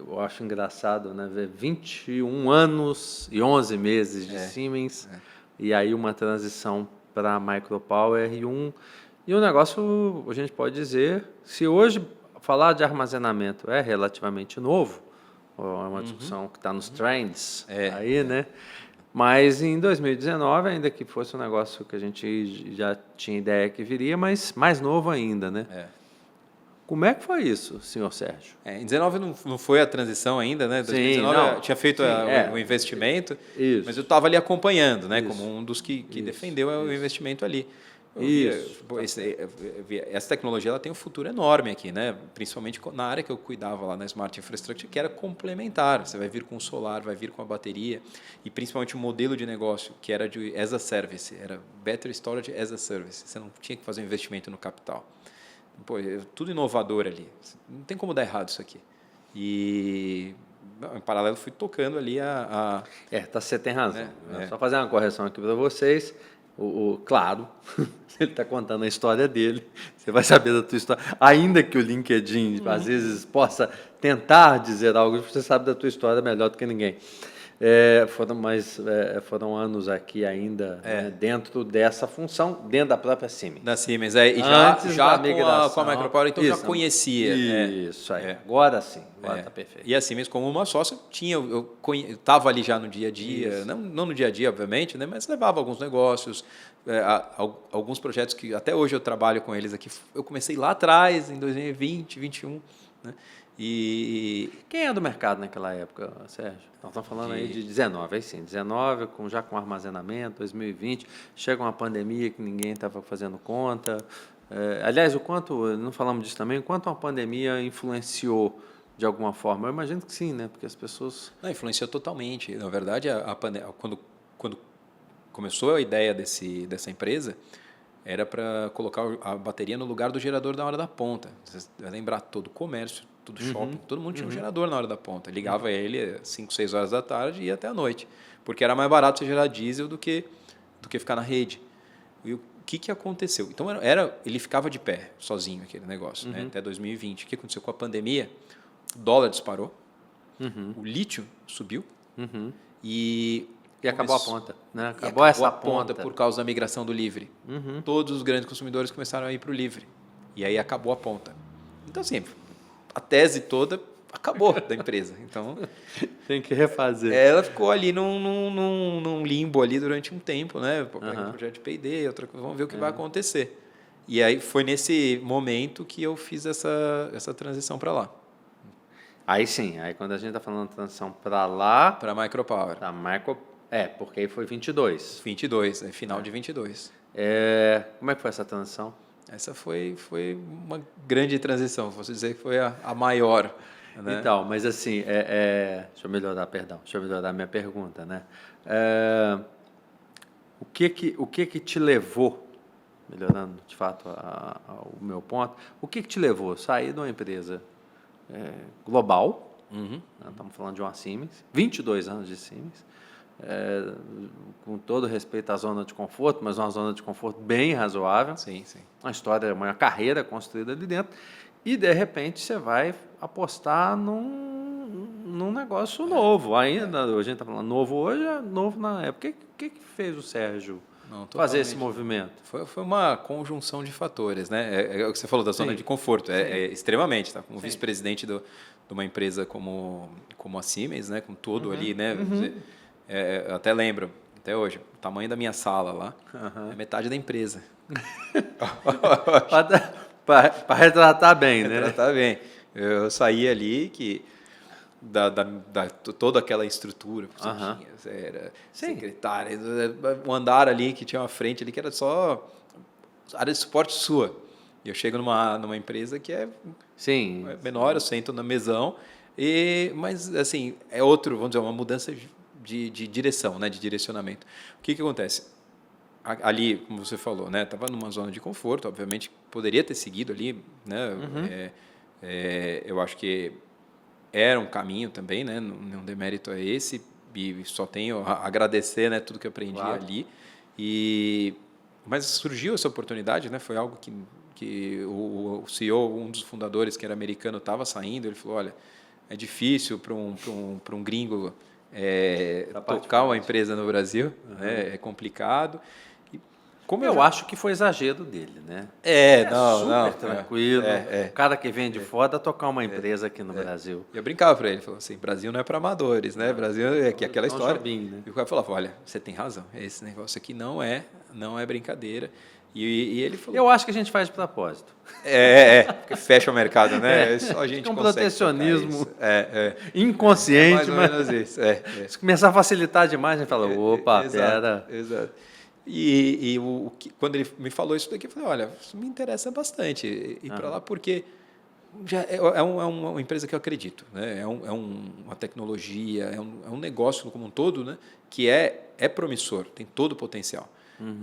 Eu acho engraçado, né? Ver 21 anos e 11 meses de Siemens e aí uma transição para micropower e um negócio, a gente pode dizer, se hoje falar de armazenamento é relativamente novo, é uma discussão que está nos trends aí, né? Mas em 2019, ainda que fosse um negócio que a gente já tinha ideia que viria, mas mais novo ainda, né? Como é que foi isso, senhor Sérgio? Em 2019 não foi a transição ainda, né? Em 2019 eu tinha feito o investimento, mas eu estava ali acompanhando, né? Como um dos que defendeu o investimento ali. Essa tecnologia ela tem um futuro enorme aqui, né? Principalmente na área que eu cuidava lá na Smart Infrastructure, que era complementar. Você vai vir com o solar, vai vir com a bateria e principalmente o modelo de negócio que era de as a service, era Battery Storage as a Service. Você não tinha que fazer um investimento no capital. Pô, tudo inovador ali. Não tem como dar errado isso aqui. E em paralelo fui tocando ali você tem razão. Só fazer uma correção aqui para vocês. Claro, ele está contando a história dele, você vai saber da tua história. Ainda que o LinkedIn, às vezes, possa tentar dizer algo, você sabe da tua história melhor do que ninguém. Foram anos aqui ainda dentro dessa função, dentro da própria Siemens. Da Siemens, e já com a Micropower, então já conhecia. Isso aí, agora sim, agora está perfeito. E a Siemens, como uma sócia, eu estava ali já no dia a dia, não no dia a dia, obviamente, né, mas levava alguns negócios, alguns projetos que até hoje eu trabalho com eles aqui. Eu comecei lá atrás, em 2020, 2021, né? E quem é do mercado naquela época, Sérgio? Nós estamos falando aí de 19, aí sim, 19, já com armazenamento, 2020, chega uma pandemia que ninguém estava fazendo conta. Aliás, não falamos disso também, o quanto uma pandemia influenciou de alguma forma? Eu imagino que sim, né? Porque as pessoas... Não, influenciou totalmente. Na verdade, quando começou a ideia dessa empresa, era para colocar a bateria no lugar do gerador na hora da ponta. Você vai lembrar, todo comércio, todo shopping, todo mundo tinha um gerador na hora da ponta. Ligava ele às 5, 6 horas da tarde e ia até a noite. Porque era mais barato você gerar diesel do que ficar na rede. E o que aconteceu? Então, ele ficava de pé, sozinho, aquele negócio, né? Até 2020. O que aconteceu com a pandemia? O dólar disparou, o lítio subiu e acabou a ponta. Né? Acabou essa ponta por causa da migração do livre. Todos os grandes consumidores começaram a ir para o livre. E aí acabou a ponta. Então, assim, a tese toda acabou da empresa. Então, tem que refazer. Ela ficou ali num limbo ali durante um tempo, né? Um projeto de P&D, vamos ver o que vai acontecer. E aí foi nesse momento que eu fiz essa transição para lá. Aí sim, aí quando a gente está falando de transição para lá... Para a Micropower. Porque aí foi 22. 22, final de 22. Como é que foi essa transição? Essa foi uma grande transição, posso dizer que foi a maior. Né? Então, mas assim, deixa eu melhorar a minha pergunta, né? O que te levou, melhorando de fato o meu ponto, o que te levou a sair de uma empresa global, estamos falando de uma Siemens, 22 anos de Siemens, com todo respeito à zona de conforto, mas uma zona de conforto bem razoável. Sim, sim. Uma história, uma carreira construída ali dentro. E, de repente, você vai apostar num negócio novo. Ainda, a gente está falando novo hoje, é novo na época. O que fez o Sérgio fazer esse movimento? Foi uma conjunção de fatores, né? É o que você falou da zona de conforto, extremamente, tá? Como vice-presidente de uma empresa como a Siemens, né? Com tudo ali, né? Eu até lembro, até hoje, o tamanho da minha sala lá é metade da empresa. Para retratar bem, né? Retratar bem. Eu saí ali que toda aquela estrutura, você tinha, era secretária, um andar ali que tinha uma frente ali que era só área de suporte sua. E eu chego numa empresa que é menor, eu sento na mesão, mas assim, é vamos dizer, uma mudança de direção, né, de direcionamento. O que acontece? Ali, como você falou, né, estava numa zona de conforto, obviamente poderia ter seguido ali, né, eu acho que era um caminho também, né, não demérito a esse, e só tenho a agradecer, né, tudo que eu aprendi ali. Mas surgiu essa oportunidade, né, foi algo que o CEO, um dos fundadores, que era americano, estava saindo, ele falou, olha, é difícil para um gringo tocar uma empresa no Brasil, né, é complicado. Como eu acho que foi exagero dele, né? Não, tranquilo. O cara que vem de fora tocar uma empresa aqui no Brasil. Eu brincava para ele, falou assim, Brasil não é para amadores, né? Brasil é aquela história. Né? E o cara falava, olha, você tem razão, esse negócio aqui não é brincadeira. E ele falou... Eu acho que a gente faz de propósito. Porque fecha o mercado, né? Só a gente um consegue protecionismo inconsciente. Mais ou menos isso. Se começar a facilitar demais, a gente fala, opa, pera. Exato. Quando ele me falou isso daqui, eu falei, olha, isso me interessa bastante ir para lá, porque já é uma empresa que eu acredito, né? Uma tecnologia, é um negócio como um todo, né? Que é promissor, tem todo o potencial.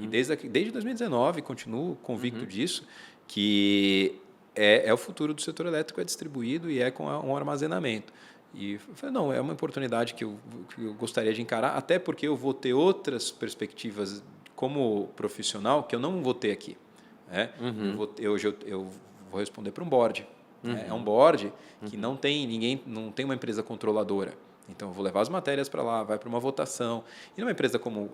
E desde 2019, continuo convicto disso, que é o futuro do setor elétrico, é distribuído e é com um armazenamento. E eu falei, não, é uma oportunidade que eu gostaria de encarar, até porque eu vou ter outras perspectivas como profissional que eu não vou ter aqui. Né? Hoje eu vou responder para um board. Né? É um board que não tem ninguém, não tem uma empresa controladora. Então, eu vou levar as matérias para lá, vai para uma votação. E numa empresa como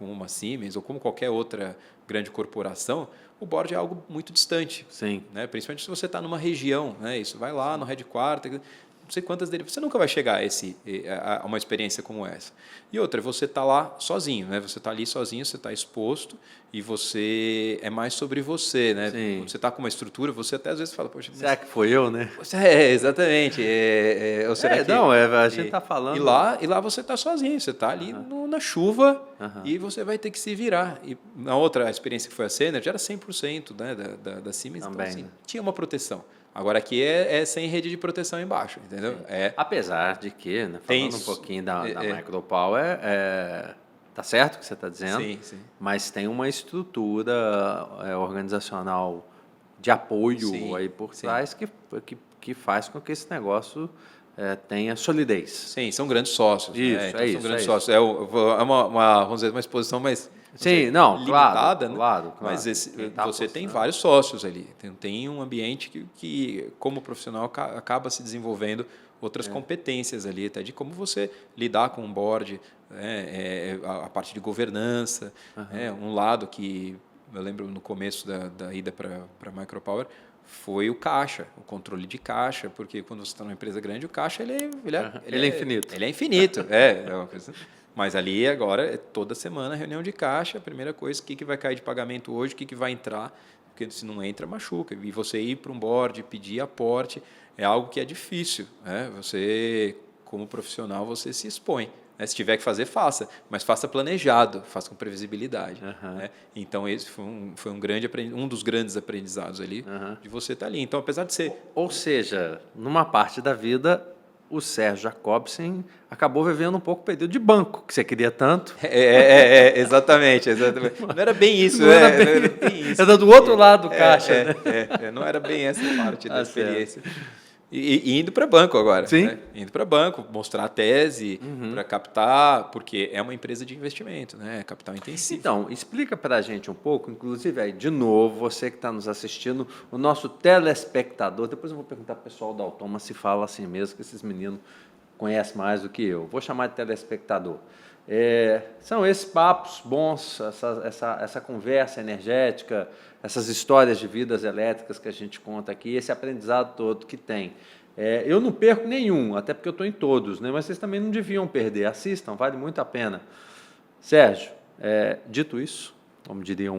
uma Siemens ou como qualquer outra grande corporação, o board é algo muito distante. Sim. Né? Principalmente se você está numa região. Né? Isso vai lá no headquarter, não sei quantas dele, você nunca vai chegar a uma experiência como essa. E outra, você está lá sozinho, né? Você está ali sozinho, você está exposto e você é mais sobre você, né? Sim. Quando você está com uma estrutura, você até às vezes fala, poxa, será que foi eu, né? Exatamente. Ou será que... Não, a gente está falando... E lá você está sozinho, você está ali na chuva e você vai ter que se virar. E na outra experiência que foi a Synergy, era 100%, né, da Siemens, também, então assim, tinha uma proteção. Agora aqui é sem rede de proteção embaixo, entendeu? Apesar de que, né, falando um pouquinho da Micropower, tá certo o que você está dizendo, sim. Mas tem uma estrutura organizacional de apoio aí por trás que faz com que esse negócio tenha solidez. Sim, são grandes sócios. Isso, são grandes sócios. É vamos dizer, uma exposição mais... Sim, não, limitada, claro, né? Mas você tem vários sócios ali. Tem um ambiente que, como profissional, acaba se desenvolvendo outras competências ali, até de como você lidar com um board, a parte de governança, um lado que eu lembro no começo da ida para a Micropower foi o caixa, o controle de caixa, porque quando você está numa empresa grande, o caixa ele é infinito. Ele é infinito, é uma coisa. Mas ali agora, toda semana, reunião de caixa, a primeira coisa, o que vai cair de pagamento hoje, o que vai entrar, porque se não entra, machuca. E você ir para um board, pedir aporte, é algo que é difícil. Né? Você, como profissional, você se expõe. Né? Se tiver que fazer, faça, mas faça planejado, faça com previsibilidade. Né? Então, esse foi um dos grandes aprendizados ali, de você estar ali. Então, apesar de ser... Ou seja, numa parte da vida... o Sérgio Jacobsen acabou vivendo um pouco o período de banco, que você queria tanto. Exatamente. Não era bem isso. Não era bem isso. Era do outro lado do caixa. Não era bem essa parte da experiência. E indo para banco agora. Sim. Né? Indo para banco, mostrar a tese, para captar, porque é uma empresa de investimento, né? Capital intensivo. Então, explica para a gente um pouco, inclusive, aí, de novo, você que está nos assistindo, o nosso telespectador, depois eu vou perguntar para o pessoal da Automa se fala assim mesmo, que esses meninos conhecem mais do que eu. Vou chamar de telespectador. São esses papos bons, essa conversa energética, essas histórias de vidas elétricas que a gente conta aqui, esse aprendizado todo que tem. Eu não perco nenhum, até porque eu estou em todos, né? Mas vocês também não deviam perder. Assistam, vale muito a pena. Sérgio, dito isso, como diria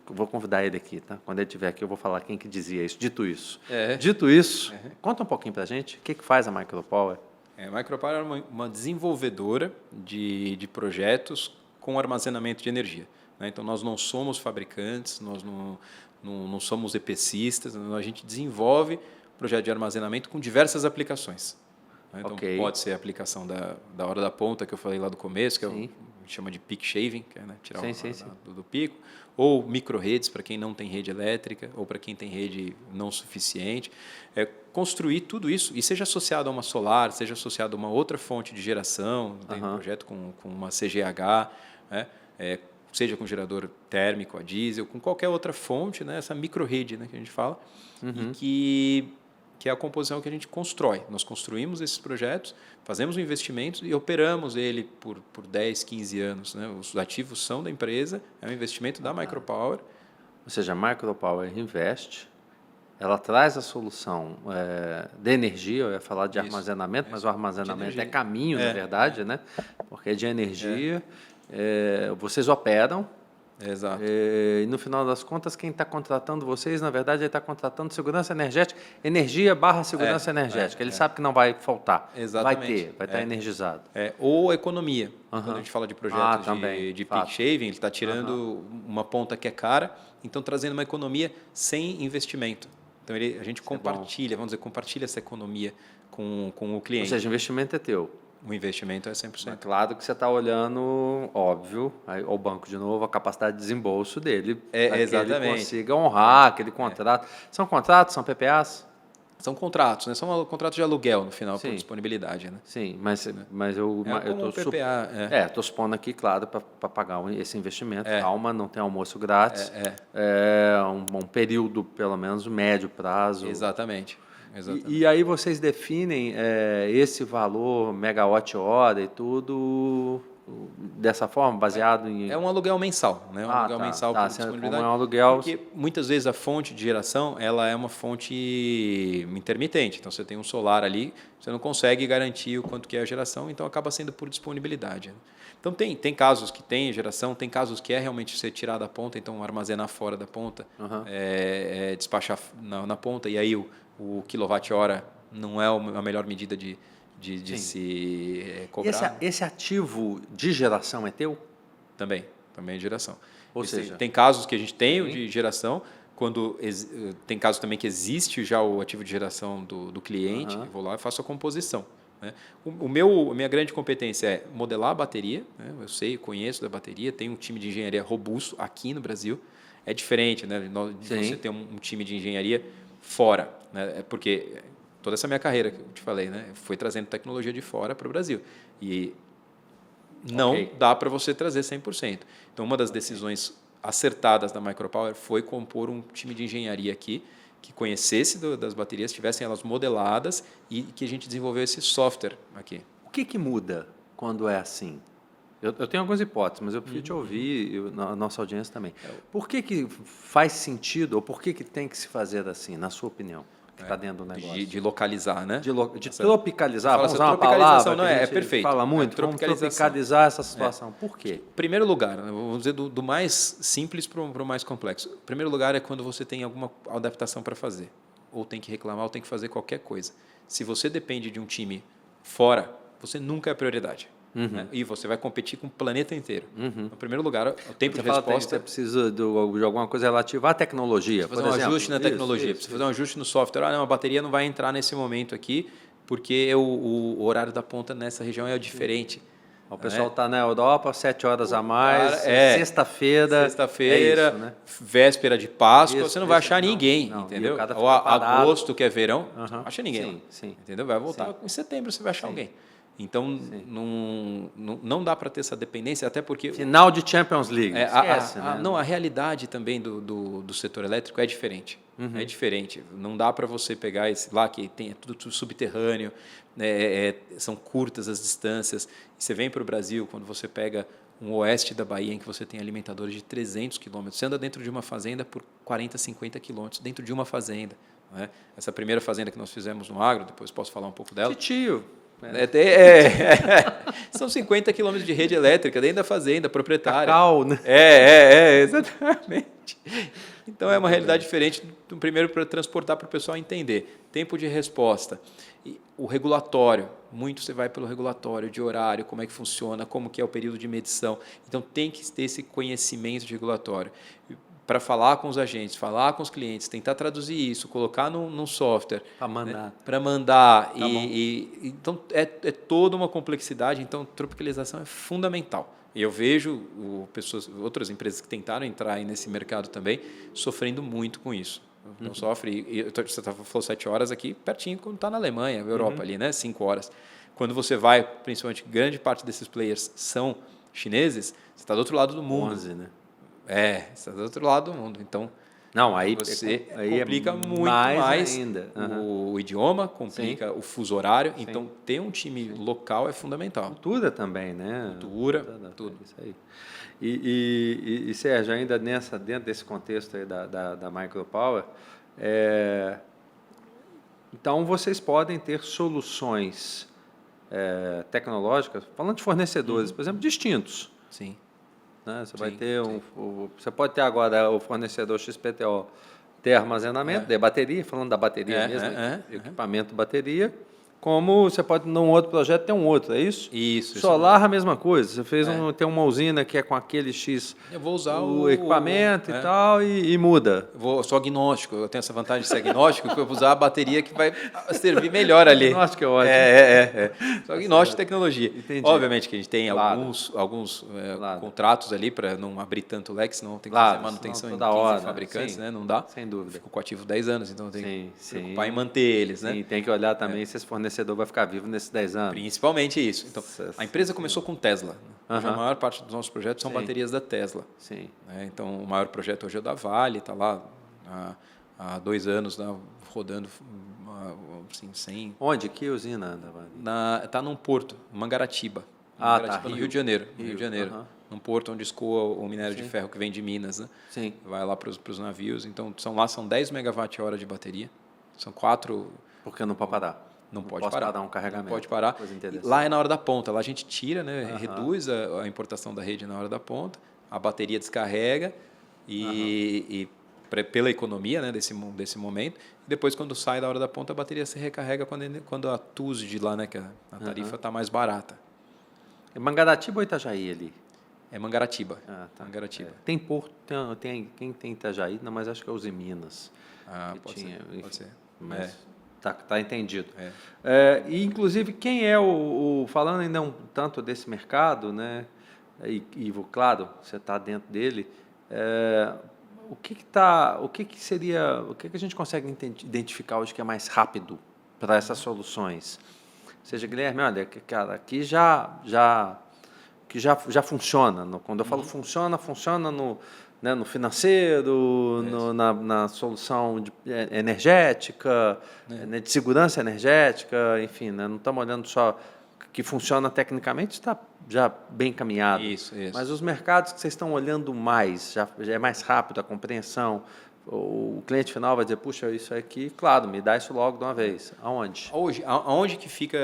vou convidar ele aqui, tá? Quando ele estiver aqui, eu vou falar quem que dizia isso. Dito isso, conta um pouquinho para a gente, o que faz a Micropower? A Micropower é uma desenvolvedora de projetos com armazenamento de energia. Né? Então, nós não somos fabricantes, nós não somos EPCistas, a gente desenvolve projeto de armazenamento com diversas aplicações. Né? Então, pode ser a aplicação da hora da ponta, que eu falei lá do começo, que a gente chama de peak shaving, que é, né, tirar do pico, ou micro-redes para quem não tem rede elétrica, ou para quem tem rede não suficiente. Construir tudo isso, e seja associado a uma solar, seja associado a uma outra fonte de geração, tem um projeto com uma CGH, né, seja com gerador térmico, a diesel, com qualquer outra fonte, né, essa micro-rede, né, que a gente fala, e que é a composição que a gente constrói. Nós construímos esses projetos, fazemos o investimento e operamos ele por 10, 15 anos. Né? Os ativos são da empresa, é um investimento da Micropower. Ou seja, a Micropower investe, ela traz a solução de energia, eu ia falar de armazenamento, mas o armazenamento é caminho, na verdade, né? Porque de energia, vocês operam. Exato. E no final das contas, quem está contratando vocês, na verdade, ele está contratando segurança energética, energia / segurança energética. Ele sabe que não vai faltar. Exatamente. Vai estar energizado. Ou economia. Quando a gente fala de projetos de peak shaving, ele está tirando uma ponta que é cara, então trazendo uma economia sem investimento. Então a gente compartilha, vamos dizer, compartilha essa economia com o cliente. Ou seja, o investimento é teu. O investimento é 100%. É claro que você está olhando, óbvio, o banco de novo, a capacidade de desembolso dele. Exatamente. Que ele consiga honrar aquele contrato. São contratos, são PPAs? São contratos, né? São contratos de aluguel no final, por disponibilidade. Né? Sim, mas eu estou estou supondo aqui, claro, para pagar esse investimento. Calma, não tem almoço grátis. Um período, pelo menos, médio prazo. Exatamente. E aí vocês definem esse valor megawatt-hora e tudo dessa forma, baseado em... É um aluguel mensal, né? Um aluguel mensal por disponibilidade. É um aluguel... Porque muitas vezes a fonte de geração ela é uma fonte intermitente. Então você tem um solar ali, você não consegue garantir o quanto que é a geração, então acaba sendo por disponibilidade. Né? Então tem casos que tem geração, tem casos que é realmente ser tirar da ponta, então armazenar fora da ponta, despachar na ponta, e aí o quilowatt-hora não é a melhor medida de se cobrar. Esse ativo de geração é teu? Também é de geração. Ou seja, tem casos que a gente tem de geração, tem casos também que existe já o ativo de geração do cliente, eu vou lá e faço a composição. Né? A minha grande competência é modelar a bateria, né? Eu conheço da bateria, tenho um time de engenharia robusto aqui no Brasil, é diferente, né? De você ter um time de engenharia fora, né? Porque toda essa minha carreira que eu te falei, né, foi trazendo tecnologia de fora para o Brasil. E não dá para você trazer 100%. Então, uma das decisões acertadas da Micropower foi compor um time de engenharia aqui que conhecesse das baterias, tivessem elas modeladas e que a gente desenvolveu esse software aqui. O que muda quando é assim? Eu tenho algumas hipóteses, mas eu prefiro te ouvir, a nossa audiência também. Por que faz sentido, ou por que tem que se fazer assim, na sua opinião, que está dentro do negócio? De localizar, né? De tropicalizar, vamos usar uma palavra que a gente perfeito. Fala muito, vamos tropicalizar essa situação. Por quê? Primeiro lugar, vamos dizer do mais simples para o mais complexo. Primeiro lugar é quando você tem alguma adaptação para fazer, ou tem que reclamar, ou tem que fazer qualquer coisa. Se você depende de um time fora, você nunca é prioridade. Né? E você vai competir com o planeta inteiro. No primeiro lugar, o tempo de resposta... Você precisa de alguma coisa relativa à tecnologia, fazer um ajuste na tecnologia, precisa fazer um ajuste no software. A bateria não vai entrar nesse momento aqui, porque o horário da ponta nessa região é diferente. O pessoal está na Europa, 7 horas a mais, sexta-feira. Sexta-feira, é isso, né? véspera de Páscoa, Isso, você não vai achar não, ninguém, não. entendeu? E o cara Ou fica parado. agosto, que é verão, Aham. não acha ninguém Sim, lá. sim. Entendeu? Vai voltar em setembro, você vai achar alguém. Então, não dá para ter essa dependência, até porque... Final de Champions League, esquece, né? Não, a realidade também do setor elétrico é diferente. É diferente. Não dá para você pegar esse lá, que tem tudo subterrâneo, são curtas as distâncias. Você vem para o Brasil, quando você pega um oeste da Bahia, em que você tem alimentadores de 300 quilômetros, você anda dentro de uma fazenda por 40, 50 quilômetros, dentro de uma fazenda. Né? Essa primeira fazenda que nós fizemos no agro, depois posso falar um pouco dela. Titio. São 50 quilômetros de rede elétrica dentro da fazenda, proprietária. Cacau, né? Exatamente. Então é uma realidade diferente, primeiro para transportar para o pessoal entender. Tempo de resposta. E o regulatório, muito você vai pelo regulatório de horário, como é que funciona, como que é o período de medição. Então tem que ter esse conhecimento de regulatório. Para falar com os agentes, falar com os clientes, tentar traduzir isso, colocar num software. Para mandar. Né? Para mandar. Tá Então, é toda uma complexidade. Então, tropicalização é fundamental. E eu vejo outras empresas que tentaram entrar nesse mercado também, sofrendo muito com isso. Não sofre. Você falou 7 horas aqui, pertinho, quando está na Alemanha, Europa ali, né? 5 horas. Quando você vai, principalmente, grande parte desses players são chineses, você está do outro lado do mundo. 11, né? Você está do outro lado do mundo. Então, não, aí complica muito mais ainda. O idioma, complica o fuso horário. Sim. Então, ter um time local é fundamental. Cultura também, né? Cultura, tudo. Isso aí. E Sérgio, ainda dentro desse contexto aí da Micropower, então vocês podem ter soluções tecnológicas, falando de fornecedores, por exemplo, distintos. Sim. Né? Você vai ter você pode ter agora o fornecedor XPTO ter armazenamento de bateria, falando da bateria mesmo, equipamento bateria, como você pode, num outro projeto, ter um outro, é isso? Isso. Solar, a mesma coisa. Você fez tem uma usina que é com aquele X, eu vou usar o equipamento e tal, e muda. Eu sou agnóstico, eu tenho essa vantagem de ser agnóstico, que eu vou usar a bateria que vai servir melhor ali. Agnóstico é ótimo. Sou agnóstico de tecnologia. Entendi. Obviamente que a gente tem alguns contratos ali para não abrir tanto o leque, senão tem que fazer manutenção em 15 fabricantes, né? Não dá. Sem dúvida. Fico com o ativo 10 anos, então tem que se preocupar em manter eles, né? Sim, tem que olhar também se esse fornecedor vai ficar vivo nesses 10 anos. Principalmente isso. Então, a empresa começou com Tesla. Hoje, a maior parte dos nossos projetos são baterias da Tesla. Sim. Então, o maior projeto hoje é o da Vale, está lá há 2 anos, né, rodando assim, sem... Onde? Que usina anda, Vale? Está num porto, Mangaratiba. No Rio de Janeiro. Num porto onde escoa o minério de ferro que vem de Minas. Né? Sim. Vai lá para os navios. Então, são 10 megawatt-hora de bateria. São 4... Porque não pode parar. Não pode parar um carregamento. Não pode parar. Lá é na hora da ponta. Lá a gente tira, né, reduz a importação da rede na hora da ponta, a bateria descarrega e pela economia, né, desse momento. Depois, quando sai da hora da ponta, a bateria se recarrega quando a TUSD de lá, né, que a tarifa está mais barata. É Mangaratiba ou Itajaí ali? É Mangaratiba. Tá. Mangaratiba. Tem porto, quem tem Itajaí, não, mas acho que é os Minas. Pode ser. Mas tá entendido. E, inclusive, quem é falando ainda um tanto desse mercado, né? E claro, você está dentro dele. O que a gente consegue identificar hoje que é mais rápido para essas soluções? Ou seja, Guilherme, olha, cara, aqui já funciona. Quando eu falo funciona no financeiro, na solução energética, né, de segurança energética, enfim, né, não estamos olhando só que funciona tecnicamente, está já bem encaminhado. Isso. Mas os mercados que vocês estão olhando mais, já é mais rápido a compreensão, o cliente final vai dizer, puxa, isso aqui, claro, me dá isso logo de uma vez. Aonde? Hoje, aonde que fica...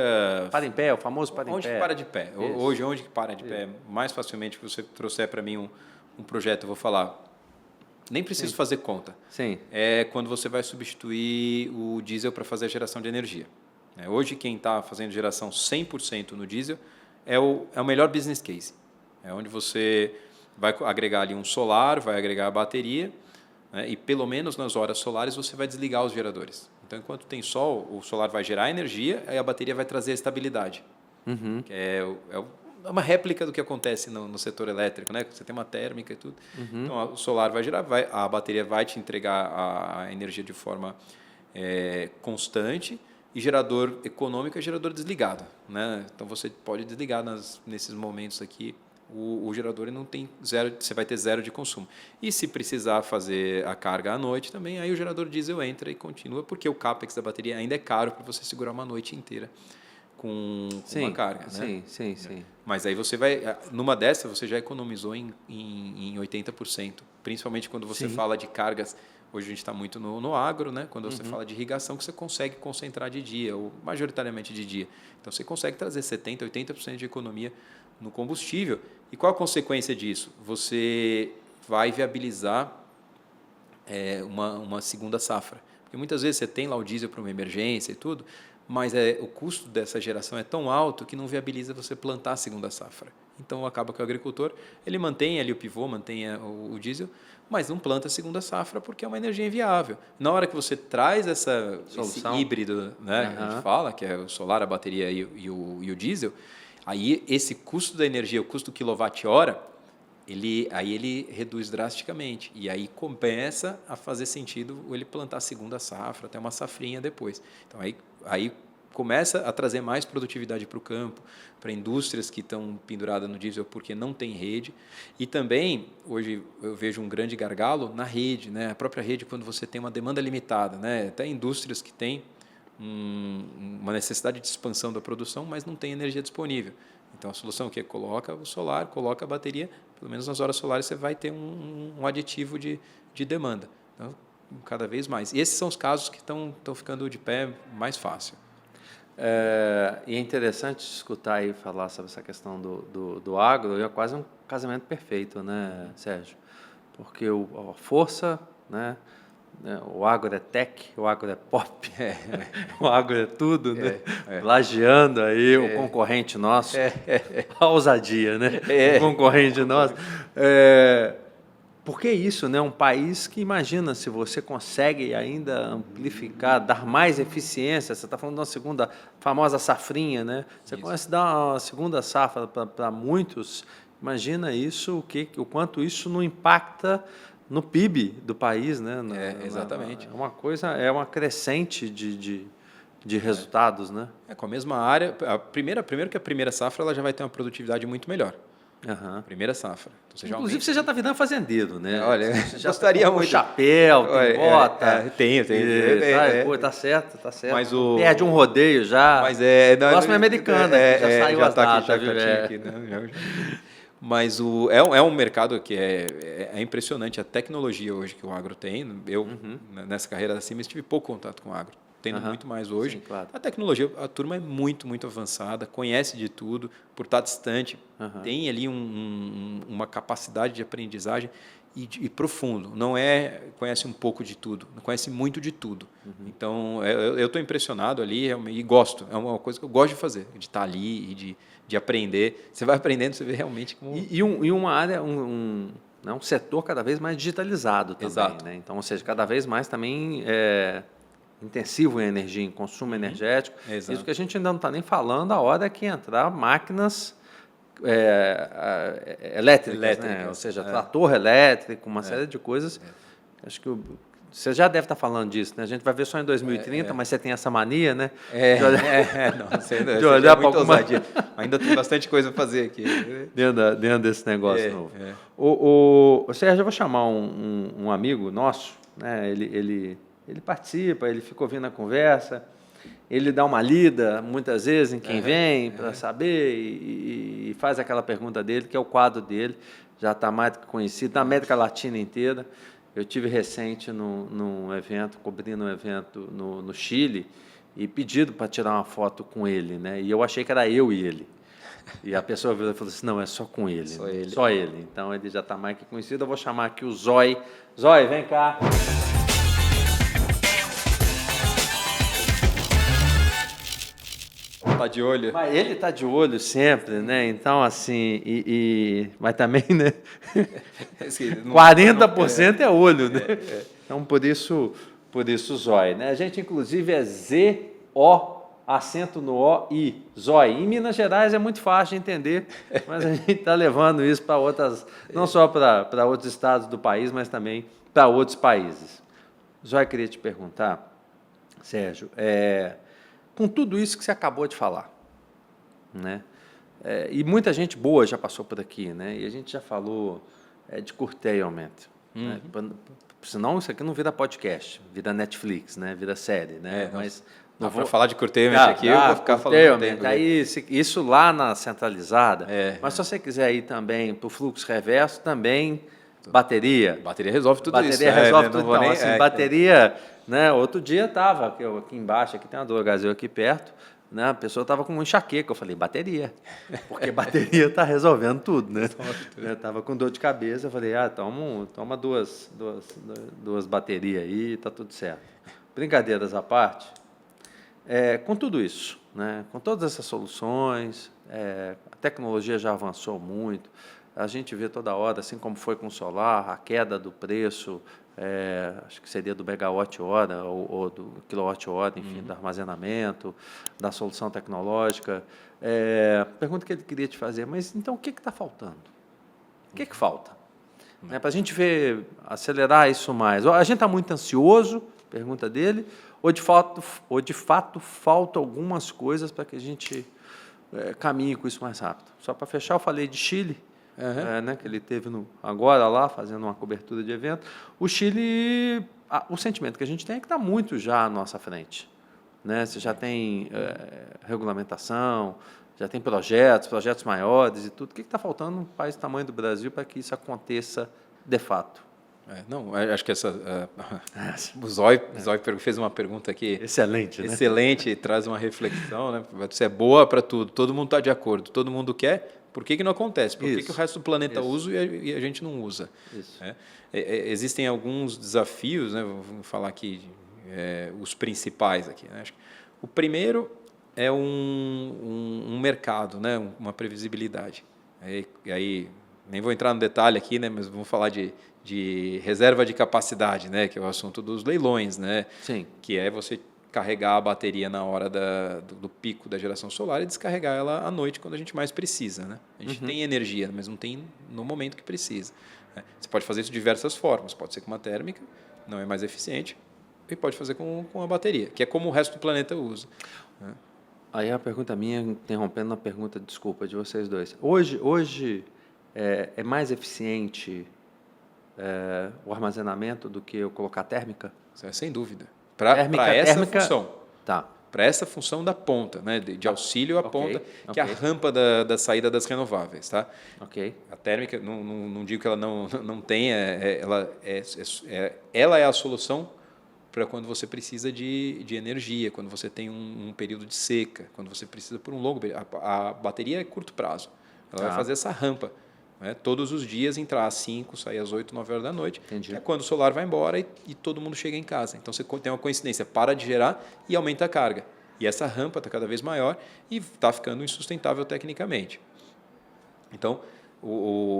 Para em pé, o famoso para em pé. Onde que para de pé? Isso. Hoje, onde que para de pé? Mais facilmente que você trouxer para mim um projeto, eu vou falar, nem preciso fazer conta. Sim. É quando você vai substituir o diesel para fazer a geração de energia. Hoje, quem está fazendo geração 100% no diesel é o melhor business case. É onde você vai agregar ali um solar, vai agregar a bateria, né, e pelo menos nas horas solares você vai desligar os geradores. Então, enquanto tem sol, o solar vai gerar energia e a bateria vai trazer a estabilidade. Que uma réplica do que acontece no setor elétrico, né? Você tem uma térmica e tudo. Então, o solar vai gerar, a bateria vai te entregar a energia de forma constante, e gerador econômico é gerador desligado, né? Então, você pode desligar nesses momentos aqui o gerador e não tem zero, você vai ter zero de consumo. E se precisar fazer a carga à noite também, aí o gerador diesel entra e continua, porque o CAPEX da bateria ainda é caro para você segurar uma noite inteira com uma carga. Né? Sim. Mas aí você vai, numa dessa, você já economizou em 80%, principalmente quando você fala de cargas. Hoje a gente está muito no agro, né? Quando você fala de irrigação, que você consegue concentrar de dia, ou majoritariamente de dia. Então, você consegue trazer 70%, 80% de economia no combustível. E qual a consequência disso? Você vai viabilizar uma segunda safra. Porque muitas vezes você tem lá o diesel para uma emergência e tudo, mas o custo dessa geração é tão alto que não viabiliza você plantar a segunda safra. Então, acaba que o agricultor ele mantém ali o pivô, mantém o diesel, mas não planta a segunda safra porque é uma energia inviável. Na hora que você traz esse híbrido, né, a gente fala, que é o solar, a bateria e o diesel, aí esse custo da energia, o custo do quilowatt-hora, ele reduz drasticamente. E aí começa a fazer sentido ele plantar a segunda safra, até uma safrinha depois. Então, aí começa a trazer mais produtividade para o campo, para indústrias que estão penduradas no diesel porque não tem rede. E também, hoje, eu vejo um grande gargalo na rede, né? A própria rede, quando você tem uma demanda limitada, né? Até indústrias que têm uma necessidade de expansão da produção, mas não tem energia disponível. Então, a solução que coloca o solar, coloca a bateria, pelo menos nas horas solares você vai ter um aditivo de demanda. Então, cada vez mais. E esses são os casos que estão ficando de pé mais fácil. E é interessante escutar aí falar sobre essa questão do agro, é quase um casamento perfeito, né, Sérgio? Porque a força, né, o agro é tech, o agro é pop, o agro é tudo, né? Plagiando aí o concorrente nosso, a ousadia, né? O concorrente nosso. Porque isso, né? Um país que, imagina, se você consegue ainda amplificar, dar mais eficiência, você está falando de uma segunda, famosa safrinha, né? Você começa a dar uma segunda safra para muitos, imagina isso, o quanto isso não impacta no PIB do país, né? Exatamente. É uma crescente de resultados, né? Com a mesma área, primeiro que a primeira safra ela já vai ter uma produtividade muito melhor. Primeira safra. Então, inclusive, você já está virando fazendeiro, né? Olha, você já gostaria muito. Chapéu, tem bota. Tenho. Pô, tá certo. Mas perde um rodeio já. Mas próximo é americana, já saiu já as datas. Aqui, né? Mas é um mercado que é impressionante. A tecnologia hoje que o agro tem. Eu, nessa carreira da Siemens, tive pouco contato com o agro. Tendo muito mais hoje. Sim, claro. A tecnologia, a turma é muito, muito avançada, conhece de tudo, por estar distante, tem ali uma capacidade de aprendizagem e profundo. Não conhece um pouco de tudo, conhece muito de tudo. Então, eu estou impressionado ali e gosto. É uma coisa que eu gosto de fazer, de estar ali e de aprender. Você vai aprendendo, você vê realmente como... E uma área, um setor cada vez mais digitalizado também. Exato. Né? Então, ou seja, cada vez mais também intensivo em energia, em consumo energético. Exato. Isso que a gente ainda não está nem falando a hora que entrar máquinas elétricas, né? Ou seja, trator elétrico, uma série de coisas. Acho que você já deve estar falando disso, né? A gente vai ver só em 2030, mas você tem essa mania, né? De olhar para alguma... Ainda tem bastante coisa a fazer aqui. Dentro desse negócio novo. O Sérgio, eu vou chamar um amigo nosso, né? Ele participa, ele fica ouvindo a conversa, ele dá uma lida, muitas vezes, em quem vem, para saber, e faz aquela pergunta dele, que é o quadro dele, já está mais do que conhecido, na América Latina inteira. Eu tive recente num evento, cobrindo um evento no Chile, e pedido para tirar uma foto com ele, né? E eu achei que era eu e ele. E a pessoa virou e falou assim, não, é só com ele. Só ele. Então, ele já está mais que conhecido. Eu vou chamar aqui o Zói. Zói, vem cá. Tá de olho. Mas ele tá de olho sempre, né? Então, assim, mas também, né? 40% é olho, né? Então, por isso Zói, né? A gente, inclusive, é ZOAI, acento no O, I, zói. Em Minas Gerais é muito fácil de entender, mas a gente está levando isso para outras, não só para outros estados do país, mas também para outros países. Zói, queria te perguntar, Sérgio, com tudo isso que você acabou de falar, né? E muita gente boa já passou por aqui, né? E a gente já falou de curtailment. Né? Senão isso aqui não vira podcast, vira Netflix, né? Vira série, né? Mas não vou falar de curtailment aqui, eu vou ficar falando tempo. Aí, isso lá na centralizada, mas se você quiser ir também para o fluxo reverso, também bateria. Bateria resolve tudo isso. Bateria resolve tudo. Então, assim, bateria, né? Outro dia estava aqui embaixo, aqui tem uma Drogasil aqui perto, né? A pessoa estava com uma enxaqueca, eu falei, bateria, porque bateria está resolvendo tudo, né? Eu estava com dor de cabeça, eu falei, toma duas baterias aí, está tudo certo. Brincadeiras à parte, com tudo isso, né? Com todas essas soluções, a tecnologia já avançou muito, a gente vê toda hora, assim como foi com o solar, a queda do preço, acho que seria do megawatt-hora ou do quilowatt-hora, enfim, do armazenamento, da solução tecnológica. Pergunta que ele queria te fazer, mas então o que está faltando? O que falta? Para a gente ver, acelerar isso mais. A gente está muito ansioso, pergunta dele, ou de fato falta algumas coisas para que a gente caminhe com isso mais rápido? Só para fechar, eu falei de Chile, né, que ele teve agora lá, fazendo uma cobertura de evento. O Chile, o sentimento que a gente tem é que está muito já à nossa frente. Né? Você já tem regulamentação, já tem projetos maiores e tudo. O que está faltando num país do tamanho do Brasil para que isso aconteça de fato? Não, acho que o Zói fez uma pergunta aqui. Excelente, né? Excelente, traz uma reflexão. Né? Você é boa para tudo, todo mundo está de acordo, todo mundo quer. Por que não acontece? Por que o resto do planeta usa e a gente não usa? Existem alguns desafios, né? Vamos falar aqui os principais aqui. Né? Acho que o primeiro é um mercado, né? Uma previsibilidade. E aí nem vou entrar no detalhe aqui, né? Mas vamos falar de reserva de capacidade, né? Que é o assunto dos leilões, né? Sim. Que é você carregar a bateria na hora do pico da geração solar e descarregar ela à noite quando a gente mais precisa. Né? A gente tem energia, mas não tem no momento que precisa. Né? Você pode fazer isso de diversas formas. Pode ser com uma térmica, não é mais eficiente, e pode fazer com a bateria, que é como o resto do planeta usa. Né? Aí a pergunta minha, interrompendo a pergunta, desculpa, de vocês dois. Hoje é mais eficiente o armazenamento do que eu colocar térmica? Sem dúvida. Para essa função. Tá. Para essa função da ponta, né? de auxílio à ponta, que é a rampa da saída das renováveis. Tá? A térmica, não digo que ela não tenha, ela é a solução para quando você precisa de energia, quando você tem um período de seca, quando você precisa por um longo período. A bateria é curto prazo. Ela vai fazer essa rampa. Né? Todos os dias entrar às 5, sair às 8, 9 horas da noite. Entendi. É quando o solar vai embora e todo mundo chega em casa. Então você tem uma coincidência, para de gerar e aumenta a carga. E essa rampa está cada vez maior e está ficando insustentável tecnicamente. Então,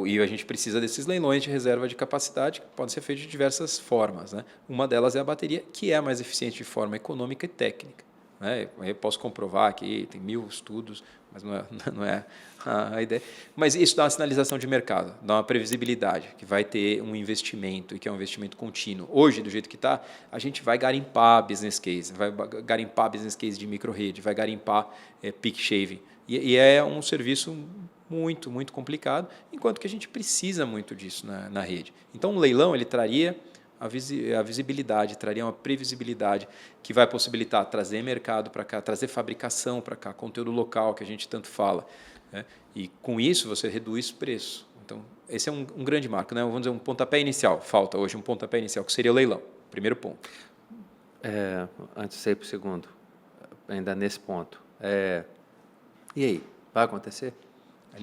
e a gente precisa desses leilões de reserva de capacidade que podem ser feitos de diversas formas. Né? Uma delas é a bateria, que é a mais eficiente de forma econômica e técnica. Né? Eu posso comprovar aqui, tem 1000 estudos, mas não é a ideia. Mas isso dá uma sinalização de mercado, dá uma previsibilidade, que vai ter um investimento, e que é um investimento contínuo. Hoje, do jeito que está, a gente vai garimpar business case, vai garimpar business case de microrede, vai garimpar peak shaving. E é um serviço muito, muito complicado, enquanto que a gente precisa muito disso na rede. Então, um leilão ele traria a visibilidade, traria uma previsibilidade que vai possibilitar trazer mercado para cá, trazer fabricação para cá, conteúdo local que a gente tanto fala. Né? E com isso você reduz preço. Então, esse é um grande marco. Né? Vamos dizer, um pontapé inicial. Falta hoje um pontapé inicial, que seria o leilão. Primeiro ponto. Antes de ir para o segundo, ainda nesse ponto. E aí, vai acontecer?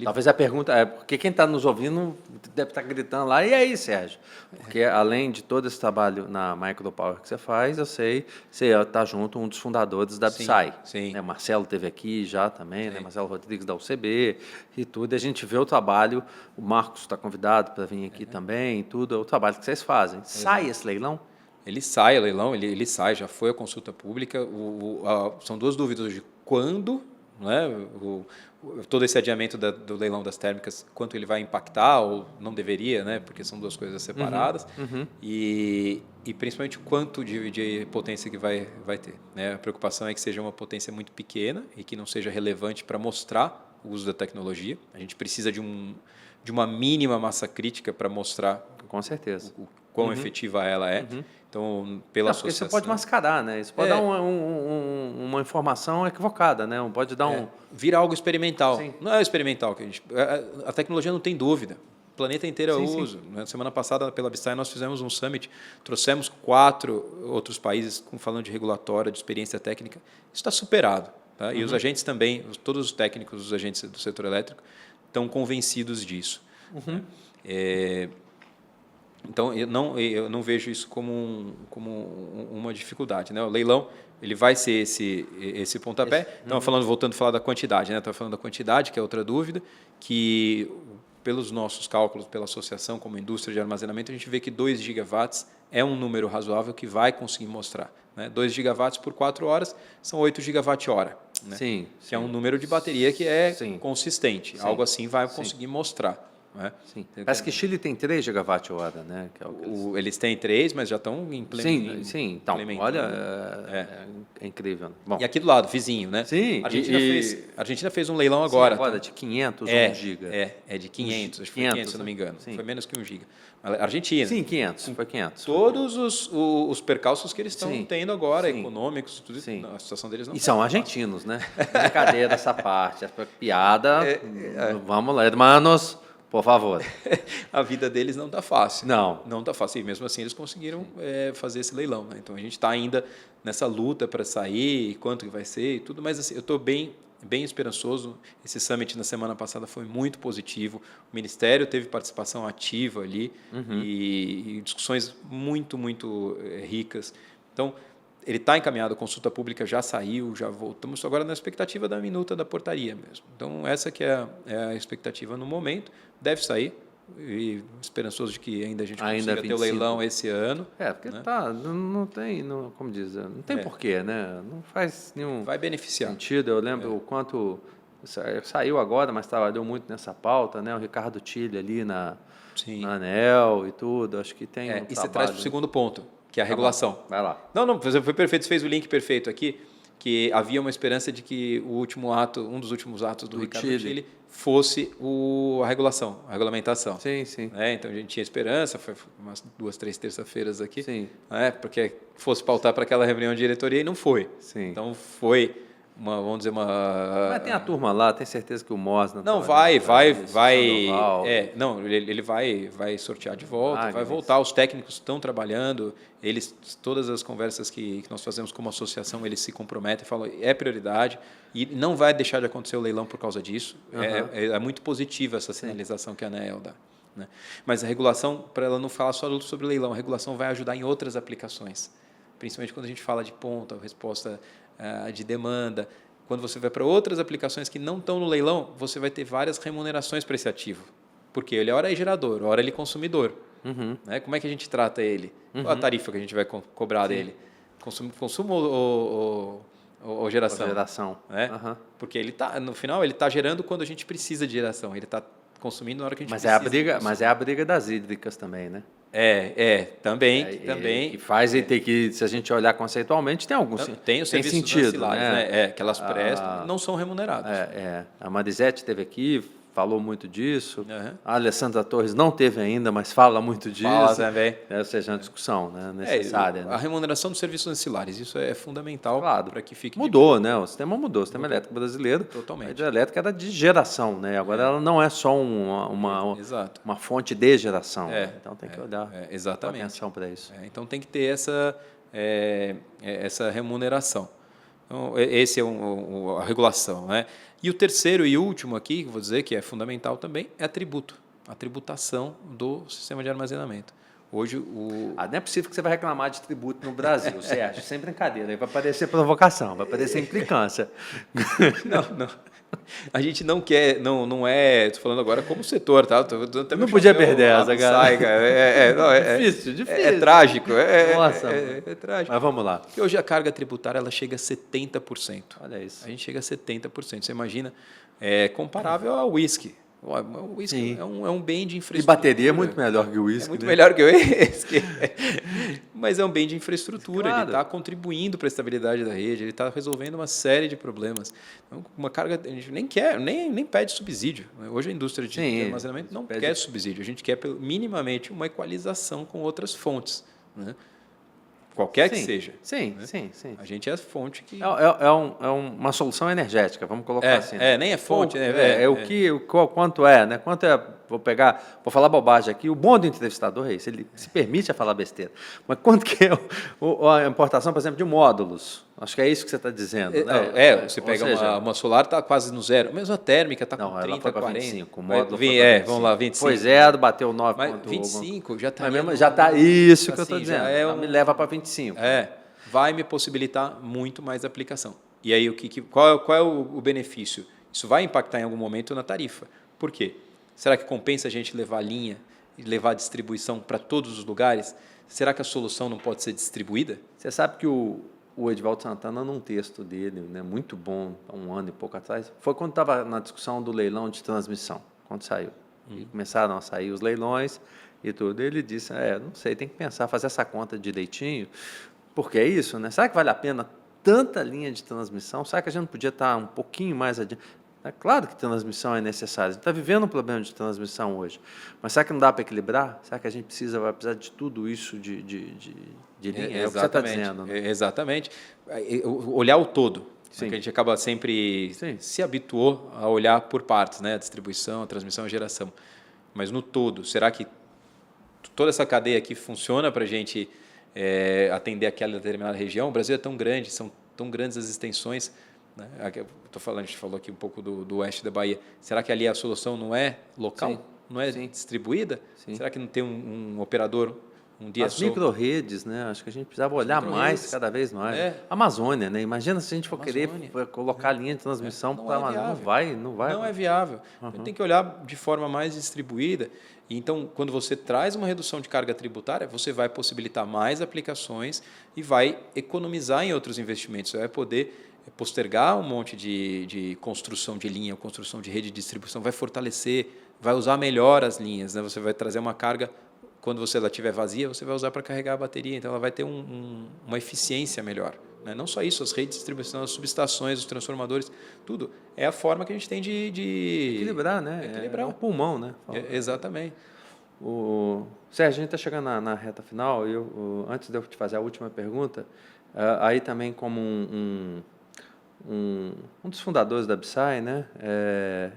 Talvez a pergunta porque quem está nos ouvindo deve estar gritando lá, e aí, Sérgio? Porque além de todo esse trabalho na Micropower que você faz, eu sei, você está junto um dos fundadores da Psy. Sim. Né? Marcelo esteve aqui já também, né? Marcelo Rodrigues da UCB e tudo, e a gente vê o trabalho, o Marcos está convidado para vir aqui também, tudo, é o trabalho que vocês fazem. Sai esse leilão? Ele sai, o leilão, ele sai, já foi a consulta pública. São duas dúvidas hoje. quando, né, todo esse adiamento do leilão das térmicas, quanto ele vai impactar ou não deveria, né, porque são duas coisas separadas, e principalmente o quanto de potência que vai ter. Né? A preocupação é que seja uma potência muito pequena e que não seja relevante para mostrar o uso da tecnologia. A gente precisa de uma mínima massa crítica para mostrar com certeza o quão efetiva ela é. Então, pela associação... Porque você pode mascarar, né? Isso pode dar uma informação equivocada, né? Pode dar vira algo experimental. Sim. Não é experimental. A tecnologia não tem dúvida. O planeta inteiro usa. Na semana passada, pela Abstai, nós fizemos um summit, trouxemos 4 outros países falando de regulatória, de experiência técnica. Isso está superado. Tá? E os agentes também, todos os técnicos, os agentes do setor elétrico, estão convencidos disso. Então, eu não vejo isso como uma dificuldade. Né? O leilão ele vai ser esse pontapé. Então, voltando a falar da quantidade. Né? Estava falando da quantidade, que é outra dúvida, que pelos nossos cálculos, pela associação como indústria de armazenamento, a gente vê que 2 gigawatts é um número razoável que vai conseguir mostrar. Né? 2 gigawatts por 4 horas são 8 gigawatt-hora. Né? Sim, que é um número de bateria que é consistente. Sim. Algo assim vai conseguir mostrar. Né? Sim. Parece que Chile tem 3 gigawatt-hora, né? Que é eles têm 3, mas já estão implementando. Sim. Então, olha, é incrível. Bom. E aqui do lado, vizinho, né? Sim. A Argentina fez um leilão agora. Sim, agora de 500 ou 1 giga. É de 500, acho que foi 500, se não me engano. Sim. Foi menos que 1 giga. Argentina. Sim, 500, foi 500. Todos os percalços que eles estão tendo agora, econômicos, tudo isso, a situação deles não E são argentinos, né? Brincadeira essa parte, essa piada. Vamos lá, hermanos, por favor. A vida deles não está fácil. Não está fácil. E mesmo assim eles conseguiram fazer esse leilão. Né? Então a gente está ainda nessa luta para sair, quanto que vai ser e tudo. Mas assim, eu estou bem esperançoso. Esse summit na semana passada foi muito positivo. O Ministério teve participação ativa ali e discussões muito, muito ricas. Então, ele está encaminhado, a consulta pública já saiu, já voltamos agora na expectativa da minuta da portaria mesmo. Então, essa que é a expectativa no momento. Deve sair. E esperançoso de que ainda a gente consiga ter o leilão esse ano. Porque né? Não tem, como diz, não tem porquê, né? Não faz nenhum vai beneficiar. Sentido. Eu lembro o quanto saiu agora, mas trabalhou muito nessa pauta, né? O Ricardo Tille ali na ANEEL e tudo. Acho que tem e você traz para o segundo ponto, que é a regulação. Vai lá. Não, foi perfeito. Você fez o link perfeito aqui, que havia uma esperança de que o último ato, um dos últimos atos do Ricardo Tille fosse a regulação, a regulamentação. Sim. Então a gente tinha esperança, foi umas 2, 3 terça-feiras aqui, sim. Porque fosse pautar para aquela reunião de diretoria e não foi. Sim. Então foi vamos dizer Mas tem a turma lá, tem certeza que o Mosna... Não, ele vai sortear de volta, vai voltar, os técnicos estão trabalhando, todas as conversas que nós fazemos como associação, eles se comprometem, falam, é prioridade, e não vai deixar de acontecer o leilão por causa disso. É muito positiva essa sinalização que a ANEEL dá. Né? Mas a regulação, para ela não falar só sobre o leilão, a regulação vai ajudar em outras aplicações, principalmente quando a gente fala de ponta, resposta de demanda. Quando você vai para outras aplicações que não estão no leilão, você vai ter várias remunerações para esse ativo. Porque ele, ora é gerador, ora ele é consumidor. Né? Como é que a gente trata ele? Qual a tarifa que a gente vai cobrar dele? Consumo ou geração? Geração. Né? Porque no final ele está gerando quando a gente precisa de geração. Ele está consumindo na hora que a gente precisa. Mas é a briga das hídricas também, né? Também. Que faz e tem que, se a gente olhar conceitualmente, tem alguns tem os serviços sentido, né? Que elas prestam, não são remunerados. A Marisete esteve aqui, falou muito disso. A Alessandra Torres não teve ainda, mas fala muito disso. Fala também. Ou seja, uma discussão necessária. A remuneração dos serviços ancilares, isso é fundamental para que fique... Mudou, né? O sistema mudou. O sistema elétrico brasileiro, totalmente. A hidrelétrica era de geração, né? Agora ela não é só uma fonte de geração. Então tem que olhar com atenção para isso. Então tem que ter essa remuneração. Então, esse é a regulação, né? E o terceiro e último aqui, que vou dizer que é fundamental também, é a tributação do sistema de armazenamento. Hoje não é possível que você vai reclamar de tributo no Brasil, Sérgio, sem brincadeira. Aí vai parecer provocação, vai parecer implicância. Não. A gente não quer, não é. Estou falando agora como setor, tá? Não podia perder essa, cara. Difícil. É trágico. Nossa, é trágico. Mas vamos lá. Porque hoje a carga tributária ela chega a 70%. Olha isso. A gente chega a 70%. Você imagina, comparável ao whisky. O whisky é um bem de infraestrutura. E bateria é muito melhor que o whisky. É muito melhor que o whisky. Mas é um bem de infraestrutura. Claro. Ele está contribuindo para a estabilidade da rede, ele está resolvendo uma série de problemas. Então, uma carga, a gente nem quer, nem pede subsídio. Hoje a indústria de armazenamento não quer subsídio. A gente quer minimamente uma equalização com outras fontes, né? Qualquer que seja. Sim. A gente é a fonte que... É uma solução energética, vamos colocar assim. Nem é fonte. Quanto é, né? Quanto é, vou falar bobagem aqui, o bom do entrevistador é isso, ele se permite a falar besteira. Mas quanto que é a importação, por exemplo, de módulos? Acho que é isso que você está dizendo, né? Você pega uma solar, está quase no zero. Mesmo a térmica está com 30, ela foi 40. 25, o módulo foi 25. Vamos lá, 25. Foi zero, bateu 9. Mas 25 já está... Já está isso que eu estou assim, dizendo. Me leva para 25. Vai me possibilitar muito mais aplicação. E aí, qual é o benefício? Isso vai impactar em algum momento na tarifa. Por quê? Será que compensa a gente levar linha e levar distribuição para todos os lugares? Será que a solução não pode ser distribuída? Você sabe que o Edivaldo Santana, num texto dele, né, muito bom, há um ano e pouco atrás, foi quando estava na discussão do leilão de transmissão, quando saiu. E começaram a sair os leilões e tudo. Ele disse, não sei, tem que pensar, fazer essa conta direitinho, porque é isso, né? Será que vale a pena tanta linha de transmissão? Será que a gente não podia estar um pouquinho mais adiante? É claro que transmissão é necessária. A gente está vivendo um problema de transmissão hoje. Mas será que não dá para equilibrar? Será que a gente vai precisar de tudo isso de linha? É o que você está dizendo. Né? Exatamente. Olhar o todo. Porque a gente acaba sempre se habituou a olhar por partes, né? A distribuição, a transmissão, a geração. Mas no todo, será que toda essa cadeia aqui funciona para a gente atender aquela determinada região? O Brasil é tão grande, são tão grandes as extensões. Né? A gente falou aqui um pouco do oeste da Bahia. Será que ali a solução não é local? Sim. Não é distribuída? Sim. Será que não tem um operador, um DSO? As micro-redes, né? Acho que a gente precisava olhar mais, cada vez mais. Amazônia, né? Imagina se a gente for querer colocar linha de transmissão para a Amazônia. Não vai. Não é viável. Tem que olhar de forma mais distribuída. Então, quando você traz uma redução de carga tributária, você vai possibilitar mais aplicações e vai economizar em outros investimentos. Você vai poder postergar um monte de construção de linha, construção de rede de distribuição, vai fortalecer, vai usar melhor as linhas, né? Você vai trazer uma carga, quando ela estiver vazia, você vai usar para carregar a bateria, então ela vai ter uma eficiência melhor. Né? Não só isso, as redes de distribuição, as subestações, os transformadores, tudo. É a forma que a gente tem de equilibrar, né? Equilibrar. É um pulmão, né? Exatamente. Sérgio, a gente está chegando na reta final, e antes de eu te fazer a última pergunta, aí também como um dos fundadores da BSAI, né?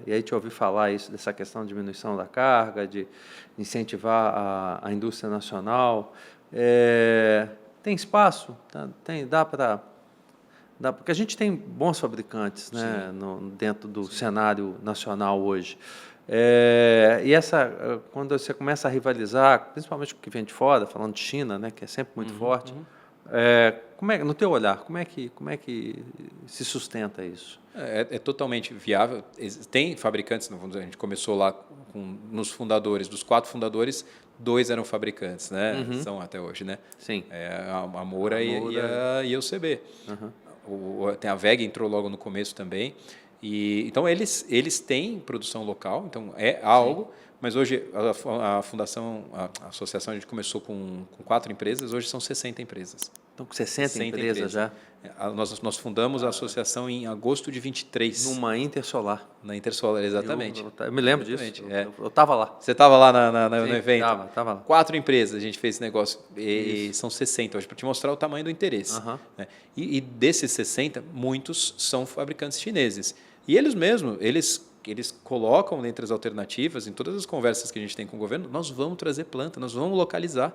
E aí te ouvi falar isso, dessa questão de diminuição da carga, de incentivar a indústria nacional. Tem espaço? Porque a gente tem bons fabricantes, né? Dentro do cenário nacional hoje. E quando você começa a rivalizar, principalmente com o que vem de fora, falando de China, né? Que é sempre muito forte, no teu olhar, como é que se sustenta isso? É totalmente viável. Tem fabricantes, a gente começou lá nos fundadores, dos 4 fundadores, 2 eram fabricantes, né? São até hoje, né? Sim. A Moura e a IUCB. Tem a VEG, entrou logo no começo também. Então, eles têm produção local, então é algo, mas hoje a fundação, a associação, a gente começou com 4 empresas, hoje são 60 empresas. Então, com 60 empresas já? Nós fundamos a associação em agosto de 23. Numa Intersolar. Na Intersolar, exatamente. Eu me lembro disso. Eu estava lá. Você estava lá no evento? Estava lá. 4 empresas a gente fez esse negócio. E são 60 hoje, para te mostrar o tamanho do interesse. Né? E desses 60, muitos são fabricantes chineses. E eles mesmos, eles colocam entre as alternativas, em todas as conversas que a gente tem com o governo, nós vamos trazer planta, nós vamos localizar.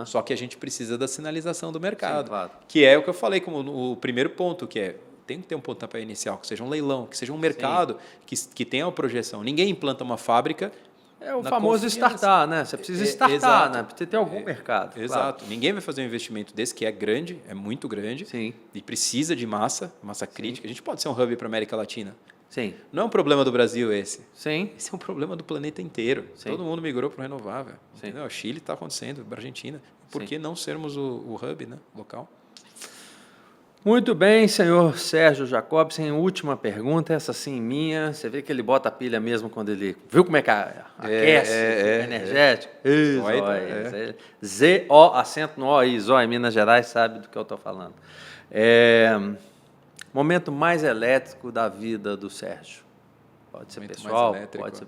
Só que a gente precisa da sinalização do mercado. Sim, claro. Que é o que eu falei como o primeiro ponto, que tem que ter um pontapé inicial, que seja um leilão, que seja um mercado que tenha uma projeção. Ninguém implanta uma fábrica É o famoso startar, né? Você precisa startar, né? Precisa ter algum mercado. Exato. Claro. Ninguém vai fazer um investimento desse que é grande, é muito grande. Sim. E precisa de massa crítica. A gente pode ser um hub para a América Latina. Sim. Não é um problema do Brasil esse. Sim. Esse é um problema do planeta inteiro. Sim. Todo mundo migrou para o renovável. Entendeu? O Chile está acontecendo, a Argentina. Por que não sermos o hub, né? Local? Muito bem, senhor Sérgio Jacobsen. Última pergunta, essa sim minha. Você vê que ele bota a pilha mesmo quando ele... Viu como é que aquece, energético? Z-O, acento no O aí, Zóia, Minas Gerais, sabe do que eu estou falando. Momento mais elétrico da vida do Sérgio. Pode ser pessoal, pode ser...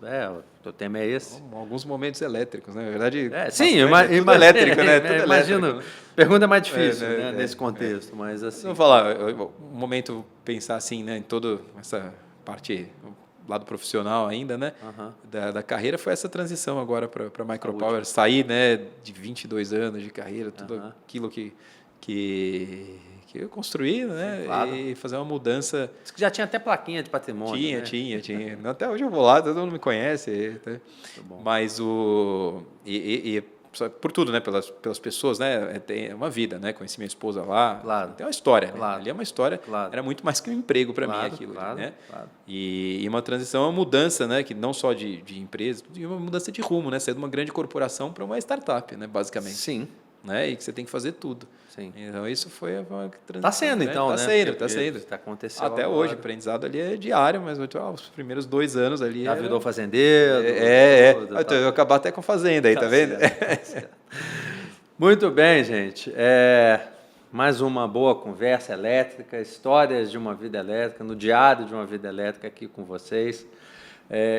o tema é esse. Alguns momentos elétricos, né? Na verdade, sim, tudo elétrico, né? Tudo imagino. Elétrico. Pergunta é mais difícil, né, nesse contexto, mas assim... Vamos falar, um momento, pensar assim, né, em toda essa parte, lado profissional ainda, né, da carreira, foi essa transição agora para a Micropower, sair, né, de 22 anos de carreira, tudo aquilo que eu construí, né? Sim, claro. E fazer uma mudança. Diz que já tinha até plaquinha de patrimônio. Tinha. Até hoje eu vou lá, todo mundo me conhece. Tá? Mas por tudo, né? Pelas pessoas, né? Tem uma vida, né? Conheci minha esposa lá. Claro. Tem uma história. Claro. Né? Ali é uma história. Claro. Era muito mais que um emprego para mim aquilo. Né? Claro. E uma transição, uma mudança, né? Que não só de empresa, e uma mudança de rumo, né? Sair de uma grande corporação para uma startup, né? Basicamente. Sim. Né? E que você tem que fazer tudo. Sim. Então, isso foi uma transição. Está sendo, então, né? Está sendo. Está acontecendo até agora. hoje, o aprendizado ali é diário, mas os primeiros 2 anos ali... Já virou fazendeiro. Então, eu acabar até com fazenda aí, tá vendo? Muito bem, gente. Mais uma boa conversa elétrica, histórias de uma vida elétrica, no diário de uma vida elétrica aqui com vocês.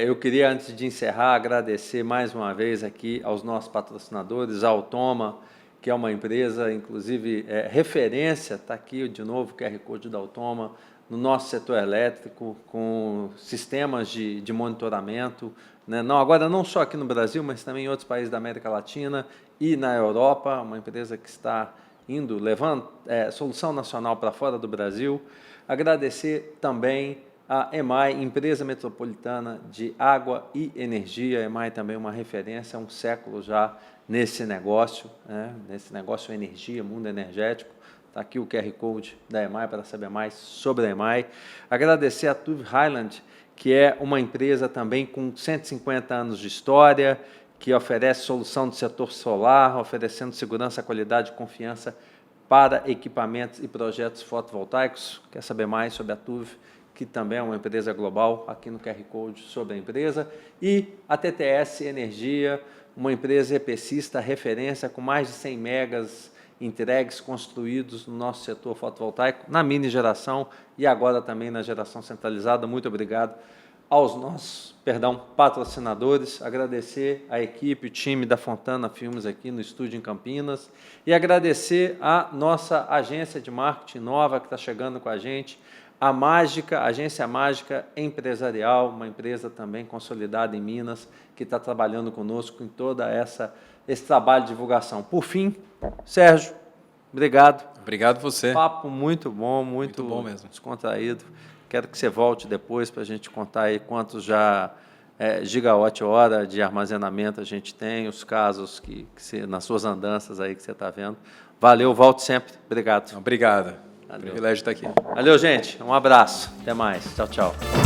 Eu queria, antes de encerrar, agradecer mais uma vez aqui aos nossos patrocinadores, a Automa, que é uma empresa, inclusive, referência, está aqui de novo o QR Code da Automa, no nosso setor elétrico, com sistemas de monitoramento, né? Agora não só aqui no Brasil, mas também em outros países da América Latina e na Europa, uma empresa que está levando solução nacional para fora do Brasil. Agradecer também a EMAI, Empresa Metropolitana de Água e Energia. A EMAI também é uma referência, há um século já nesse negócio, né? Nesse negócio energia, mundo energético. Está aqui o QR Code da EMAI para saber mais sobre a EMAI. Agradecer a TÜV Rheinland, que é uma empresa também com 150 anos de história, que oferece solução do setor solar, oferecendo segurança, qualidade e confiança para equipamentos e projetos fotovoltaicos. Quer saber mais sobre a TÜV, que também é uma empresa global, aqui no QR Code sobre a empresa. E a TTS Energia, uma empresa EPCista, referência, com mais de 100 megas entregues, construídos no nosso setor fotovoltaico, na mini geração e agora também na geração centralizada. Muito obrigado aos nossos, patrocinadores, agradecer a equipe, o time da Fontana Filmes aqui no estúdio em Campinas e agradecer a nossa agência de marketing nova que está chegando com a gente, a Mágica, Agência Mágica Empresarial, uma empresa também consolidada em Minas, que está trabalhando conosco em toda esse trabalho de divulgação. Por fim, Sérgio, obrigado. Obrigado você. Papo muito bom, muito bom mesmo. Descontraído. Quero que você volte depois para a gente contar aí quantos gigawatt-hora de armazenamento a gente tem, os casos que nas suas andanças aí que você está vendo. Valeu, volte sempre. Obrigado. Obrigado. Valeu. Privilégio estar aqui. Valeu, gente. Um abraço. Até mais. Tchau, tchau.